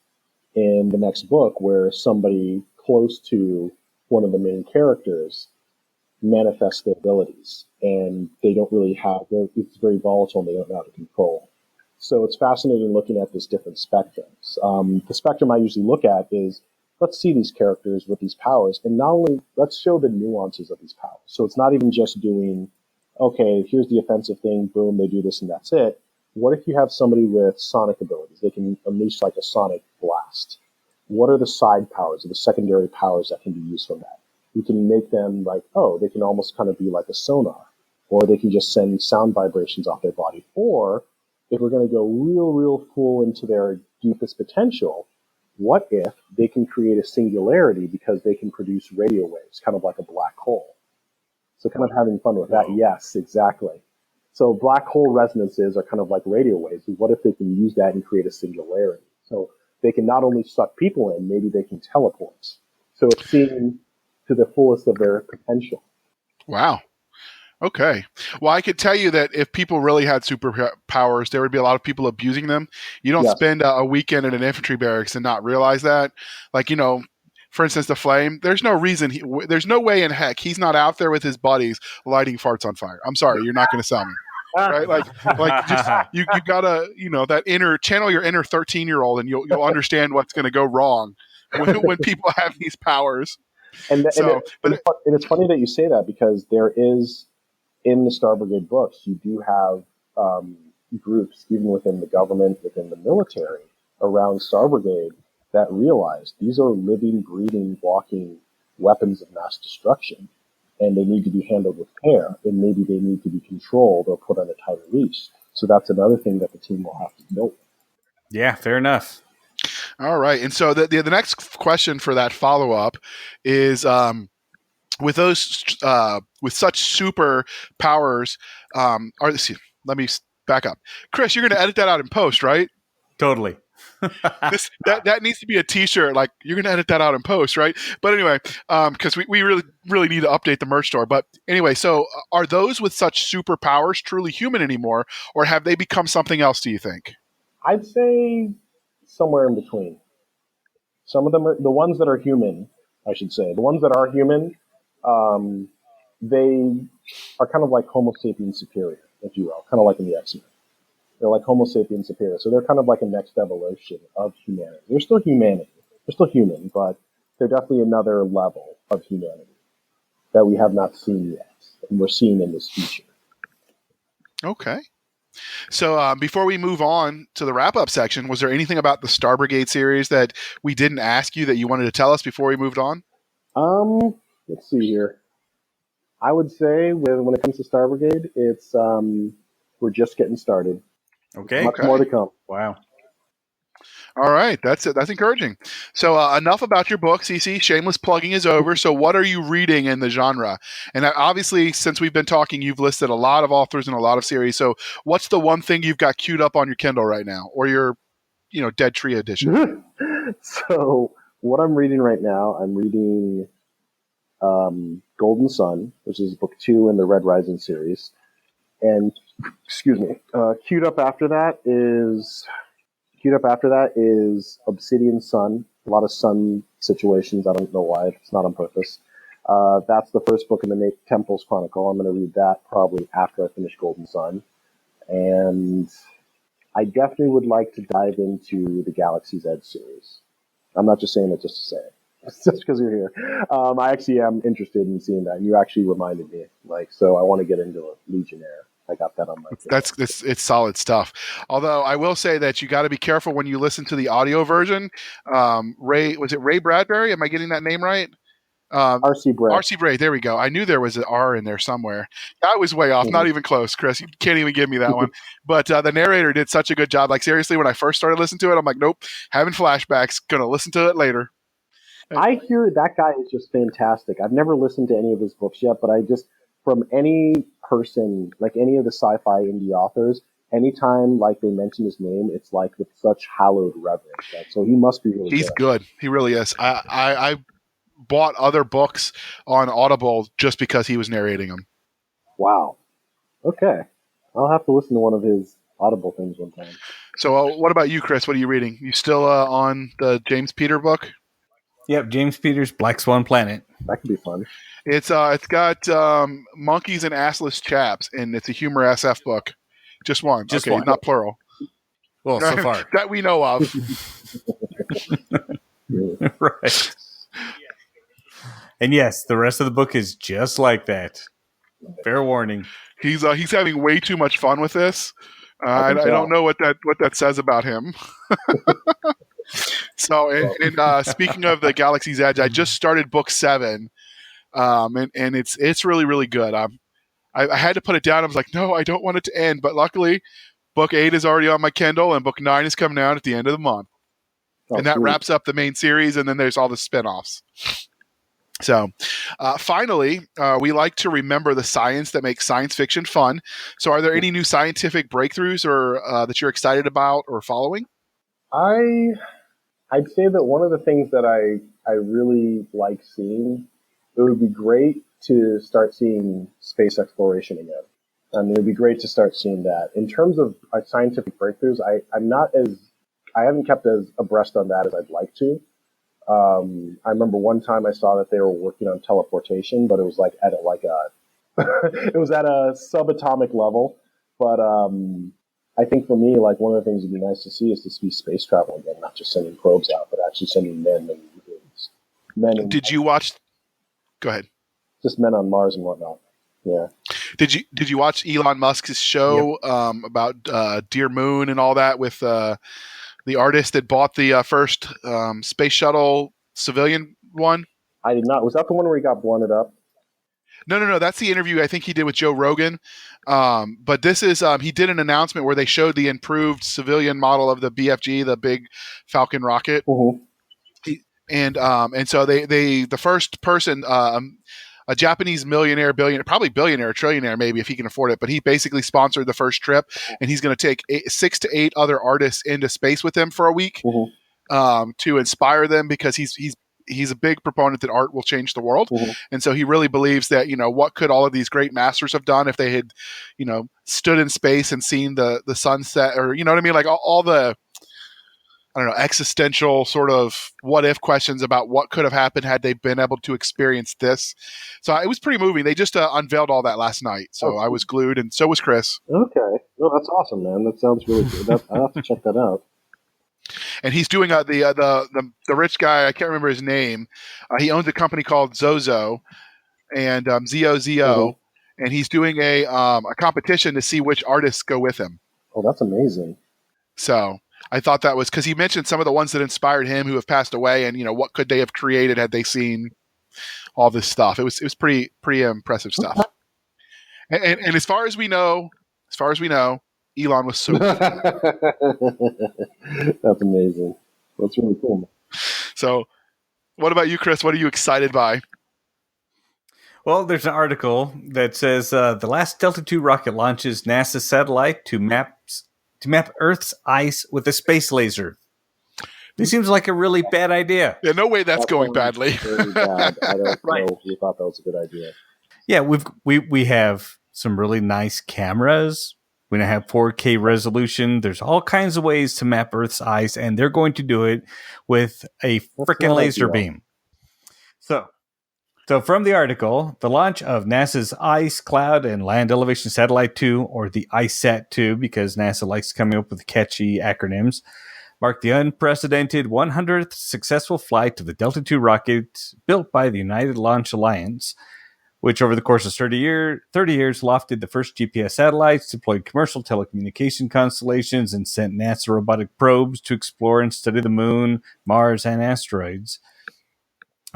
in the next book where somebody close to one of the main characters manifest their abilities, and they don't really it's very volatile and they don't know how to control. So it's fascinating looking at these different spectrums. The spectrum I usually look at is, let's see these characters with these powers, and not only let's show the nuances of these powers. So it's not even just doing, okay, here's the offensive thing, boom, they do this and that's it. What if you have somebody with sonic abilities? They can unleash like a sonic blast. What are the side powers or the secondary powers that can be used from that? You can make them like, they can almost kind of be like a sonar, or they can just send sound vibrations off their body. Or if we're going to go real full into their deepest potential, what if they can create a singularity because they can produce radio waves, kind of like a black hole? So kind of having fun with that. Yes, exactly. So black hole resonances are kind of like radio waves. What if they can use that and create a singularity? So they can not only suck people in, maybe they can teleport. So it's seeing to the fullest of their potential. Wow. Okay. Well, I could tell you that if people really had superpowers, there would be a lot of people abusing them. You don't spend a weekend in an infantry barracks and not realize that. Like, for instance, the Flame, there's no reason, there's no way in heck he's not out there with his buddies lighting farts on fire. I'm sorry, you're not going to sell me. Right? Like just you gotta, that channel your inner 13-year-old, and you'll understand what's going to go wrong when people have these powers. It's funny that you say that, because there is, in the Star Brigade books, you do have groups, even within the government, within the military, around Star Brigade that realize these are living, breathing, walking weapons of mass destruction, and they need to be handled with care, and maybe they need to be controlled or put on a tighter leash. So that's another thing that the team will have to deal with. Yeah, fair enough. All right. And so the next question for that follow-up is, with those with such super powers, let me back up. Chris, you're going to edit that out in post, right? Totally. That needs to be a T-shirt. Like, you're going to edit that out in post, right? But anyway, because we really need to update the merch store. But anyway, so are those with such superpowers truly human anymore, or have they become something else, do you think? I'd say somewhere in between. Some of them are the ones that are human, I should say. The ones that are human, they are kind of like Homo sapiens superior, if you will, kind of like in the X-Men. They're like Homo sapiens superior. So they're kind of like a next evolution of humanity. They're still humanity. They're still human, but they're definitely another level of humanity that we have not seen yet, and we're seeing in this future. Okay. So before we move on to the wrap-up section, was there anything about the Star Brigade series that we didn't ask you that you wanted to tell us before we moved on? Let's see here. I would say when it comes to Star Brigade, it's we're just getting started. Okay. Much more to come. Wow. All right, that's it. That's encouraging. So enough about your book, CC. Shameless plugging is over. So what are you reading in the genre? And obviously, since we've been talking, you've listed a lot of authors and a lot of series. So what's the one thing you've got queued up on your Kindle right now, or your, Dead Tree edition? So what I'm reading right now, I'm reading Golden Sun, which is book 2 in the Red Rising series. And, queued up after that is Obsidian Sun. A lot of sun situations. I don't know why. It's not on purpose. That's the first book in the Temples Chronicle. I'm going to read that probably after I finish Golden Sun. And I definitely would like to dive into the Galaxy's Edge series. I'm not just saying it just to say it. It's just because you're here. I actually am interested in seeing that. You actually reminded me. So I want to get into a Legionnaire. I got that on my It's solid stuff. Although I will say that you got to be careful when you listen to the audio version. Ray Bradbury? Am I getting that name right? R.C. Bray. R.C. Bray, there we go. I knew there was an R in there somewhere. I was way off, not even close, Chris. You can't even give me that one. But the narrator did such a good job. Like, seriously, when I first started listening to it, I'm like, nope, having flashbacks, gonna listen to it later. I hear that guy is just fantastic. I've never listened to any of his books yet, but I just, from any person, like any of the sci-fi indie authors, anytime like they mention his name, it's like with such hallowed reverence. Like, so he must be really He's good. He really is. I bought other books on Audible just because he was narrating them. Wow. Okay. I'll have to listen to one of his Audible things one time. So what about you, Chris? What are you reading? You still on the James Peter book? Yep, James Peters' Black Swan Planet. That could be fun. It's got monkeys and assless chaps, and it's a humor SF book. Just one. Just okay, one. not plural. Well, so far. That we know of. Right. And yes, the rest of the book is just like that. Fair warning. He's having way too much fun with this. I don't know what that says about him. So, and speaking of the Galaxy's Edge, I just started book 7, and it's really, really good. I had to put it down. I was like, no, I don't want it to end. But luckily, book 8 is already on my Kindle, and book 9 is coming out at the end of the month. And that wraps up the main series, and then there's all the spinoffs. So, finally, we like to remember the science that makes science fiction fun. So, are there any new scientific breakthroughs or that you're excited about or following? I'd say that one of the things that I really like seeing, it would be great to start seeing space exploration again. And it would be great to start seeing that. In terms of scientific breakthroughs, I haven't kept as abreast on that as I'd like to. I remember one time I saw that they were working on teleportation, but it was like at it was at a subatomic level. But I think for me, like one of the things that'd be nice to see is to see space travel again, not just sending probes out, but actually sending men and Did you watch? Go ahead. Just men on Mars and whatnot. Yeah. Did you watch Elon Musk's show about Dear Moon and all that with the artist that bought the first space shuttle civilian one? I did not. Was that the one where he got blunted up? No. That's the interview I think he did with Joe Rogan. But this is he did an announcement where they showed the improved civilian model of the BFG, the big Falcon rocket. Mm-hmm. And so the first person, a Japanese billionaire, trillionaire, maybe if he can afford it, but he basically sponsored the first trip, and he's going to take 6 to 8 other artists into space with him for a week to inspire them, because he's a big proponent that art will change the world. And so he really believes that, what could all of these great masters have done if they had, stood in space and seen the sunset, or, you know what I mean? Like all the, I don't know, existential sort of what if questions about what could have happened had they been able to experience this. So it was pretty moving. They just unveiled all that last night. So I was glued, and so was Chris. Okay. No, that's awesome, man. That sounds really good. I'll have to check that out. And he's doing the rich guy. I can't remember his name. He owns a company called Zozo, and ZOZO, and he's doing a competition to see which artists go with him. Oh, that's amazing. So I thought that was because he mentioned some of the ones that inspired him who have passed away, and what could they have created had they seen all this stuff. It was pretty impressive stuff. And as far as we know, Elon was so good. That's amazing. That's really cool. So what about you, Chris? What are you excited by? Well, there's an article that says the last Delta II rocket launches NASA's satellite to map Earth's ice with a space laser. This seems like a really bad idea. Yeah, no way that's going badly. Very bad. I don't know if you thought that was a good idea. Yeah, we have some really nice cameras. We now have 4K resolution. There's all kinds of ways to map Earth's ice, and they're going to do it with a freaking laser beam. So from the article, the launch of NASA's Ice, Cloud, and Land Elevation Satellite 2, or the ICESat-2, because NASA likes coming up with catchy acronyms, marked the unprecedented 100th successful flight of the Delta II rocket built by the United Launch Alliance, which over the course of 30 years lofted the first GPS satellites, deployed commercial telecommunication constellations, and sent NASA robotic probes to explore and study the moon, Mars, and asteroids.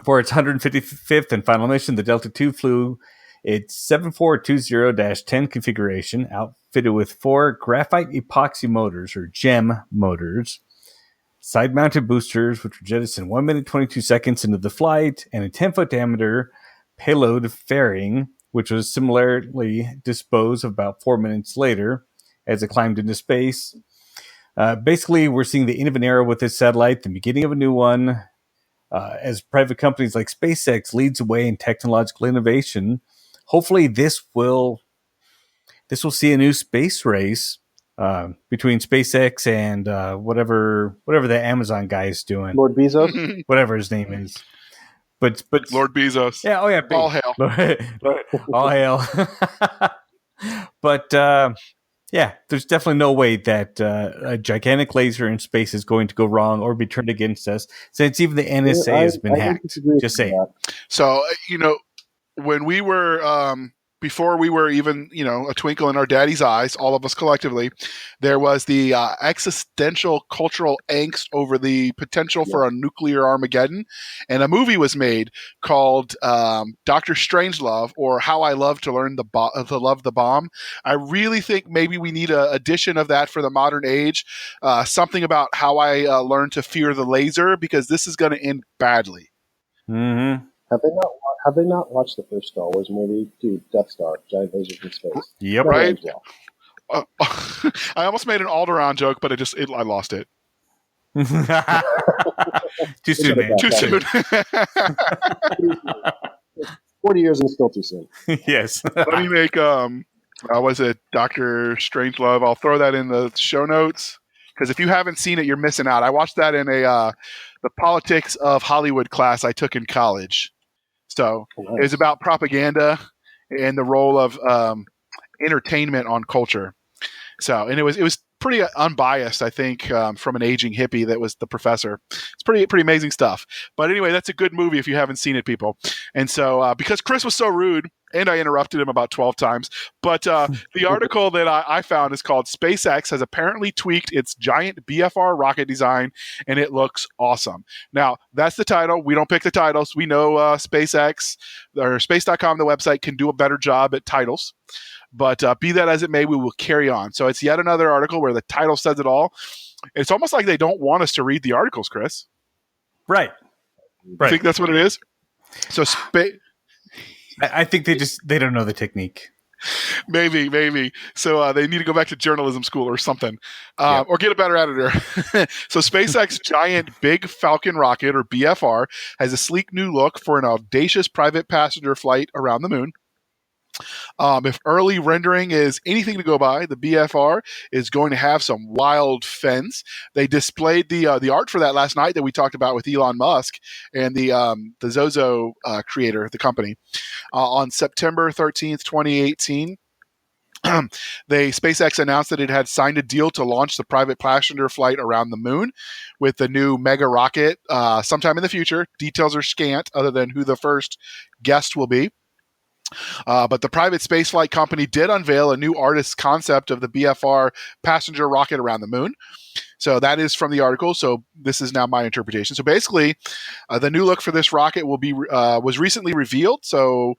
For its 155th and final mission, the Delta II flew its 7420-10 configuration, outfitted with 4 graphite epoxy motors, or GEM motors, side-mounted boosters, which were jettisoned 1 minute 22 seconds into the flight, and a 10-foot diameter payload fairing, which was similarly disposed of about 4 minutes later as it climbed into space. Basically, we're seeing the end of an era with this satellite, the beginning of a new one. As private companies like SpaceX leads the way in technological innovation, hopefully this will see a new space race between SpaceX and whatever the Amazon guy is doing, Lord Bezos. whatever his name is. But Lord Bezos. yeah, oh yeah, All hail. all hail. But yeah, there's definitely no way that a gigantic laser in space is going to go wrong or be turned against us, since even the NSA has been hacked. Just saying. So, when we were, before we were even, a twinkle in our daddy's eyes, all of us collectively, there was the existential cultural angst over the potential for a nuclear Armageddon. And a movie was made called Dr. Strangelove, or How I Love to Learn to Love the Bomb. I really think maybe we need an edition of that for the modern age. Something about how I learned to fear the laser, because this is going to end badly. Mm-hmm. Have they not watched the first Star Wars movie? Dude, Death Star, giant lasers in space. Yep. Never Right. ends well. I almost made an Alderaan joke, but I lost it. Too soon, man. Too soon. 40 years and still too soon. Yes. Let me make was it Dr. Strangelove? I'll throw that in the show notes, because if you haven't seen it, you're missing out. I watched that in the politics of Hollywood class I took in college. So Nice. it was about propaganda and the role of entertainment on culture. So, and it was pretty unbiased, I think, from an aging hippie that was the professor. It's pretty amazing stuff. But anyway, that's a good movie if you haven't seen it, people. And so, because Chris was so rude, and I interrupted him about 12 times, but the article that I found is called "SpaceX has apparently tweaked its giant BFR rocket design, and it looks awesome." Now, that's the title. We don't pick the titles. We know SpaceX or Space.com, the website, can do a better job at titles. But be that as it may, we will carry on. So it's yet another article where the title says it all. It's almost like they don't want us to read the articles, Chris. Right. I think that's what it is. So I think they don't know the technique. Maybe. So they need to go back to journalism school or something, or get a better editor. So SpaceX giant Big Falcon rocket, or BFR, has a sleek new look for an audacious private passenger flight around the moon. If early rendering is anything to go by, the BFR is going to have some wild fins. They displayed the art for that last night that we talked about with Elon Musk and the Zozo creator, the company, on September 13th, 2018. SpaceX announced that it had signed a deal to launch the private passenger flight around the moon with the new mega rocket sometime in the future. Details are scant, other than who the first guest will be. But the private spaceflight company did unveil a new artist's concept of the BFR passenger rocket around the moon. So that is from the article. So this is now my interpretation. So basically, the new look for this rocket was recently revealed. So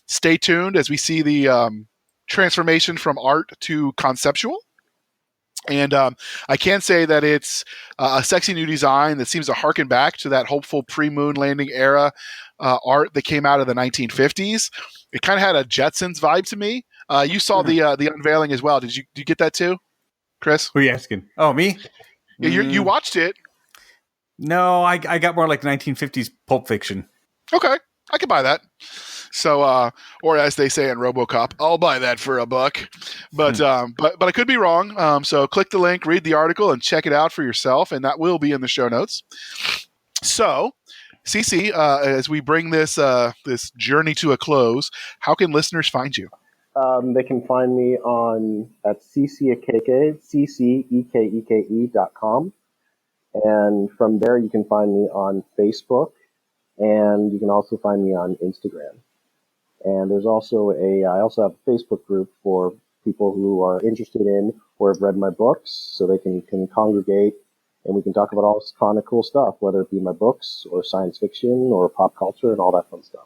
stay tuned as we see the transformation from art to conceptual. And I can say that it's a sexy new design that seems to harken back to that hopeful pre-moon landing era art that came out of the 1950s. It kind of had a Jetsons vibe to me. You saw the unveiling as well. Did you get that too, Chris? Who are you asking? Oh, me? Yeah, you watched it. No, I got more like 1950s Pulp Fiction. Okay, I could buy that. So, or as they say in RoboCop, I'll buy that for $1. But I could be wrong. So click the link, read the article, and check it out for yourself, and that will be in the show notes. So, CC, as we bring this journey to a close, how can listeners find you? They can find me at CC Ekeke, CCEKEKE.com. And from there, you can find me on Facebook, and you can also find me on Instagram. And there's also I also have a Facebook group for people who are interested in or have read my books, so they can congregate and we can talk about all this kind of cool stuff, whether it be my books or science fiction or pop culture and all that fun stuff.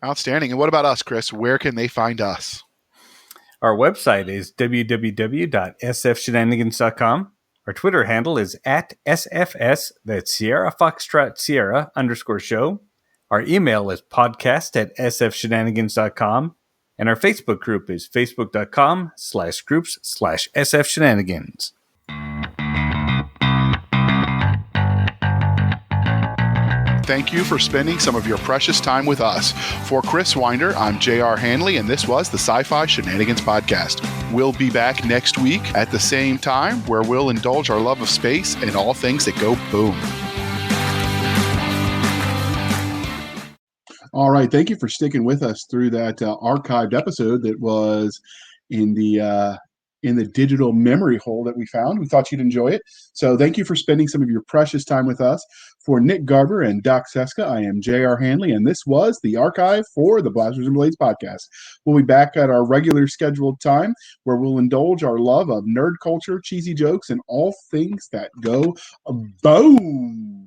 Outstanding. And what about us, Chris? Where can they find us? Our website is www.sfshenanigans.com. Our Twitter handle is @SFS, that's Sierra Foxtrot Sierra _show. Our email is podcast@sfshenanigans.com. And our Facebook group is facebook.com/groups/sfshenanigans. Thank you for spending some of your precious time with us. For Chris Winder, I'm J.R. Handley, and this was the Sci-Fi Shenanigans Podcast. We'll be back next week at the same time, where we'll indulge our love of space and all things that go boom. All right. Thank you for sticking with us through that archived episode that was in the digital memory hole that we found. We thought you'd enjoy it. So thank you for spending some of your precious time with us. For Nick Garber and Doc Cisca, I am J.R. Handley, and this was the archive for the Blasters and Blades podcast. We'll be back at our regular scheduled time, where we'll indulge our love of nerd culture, cheesy jokes, and all things that go boom.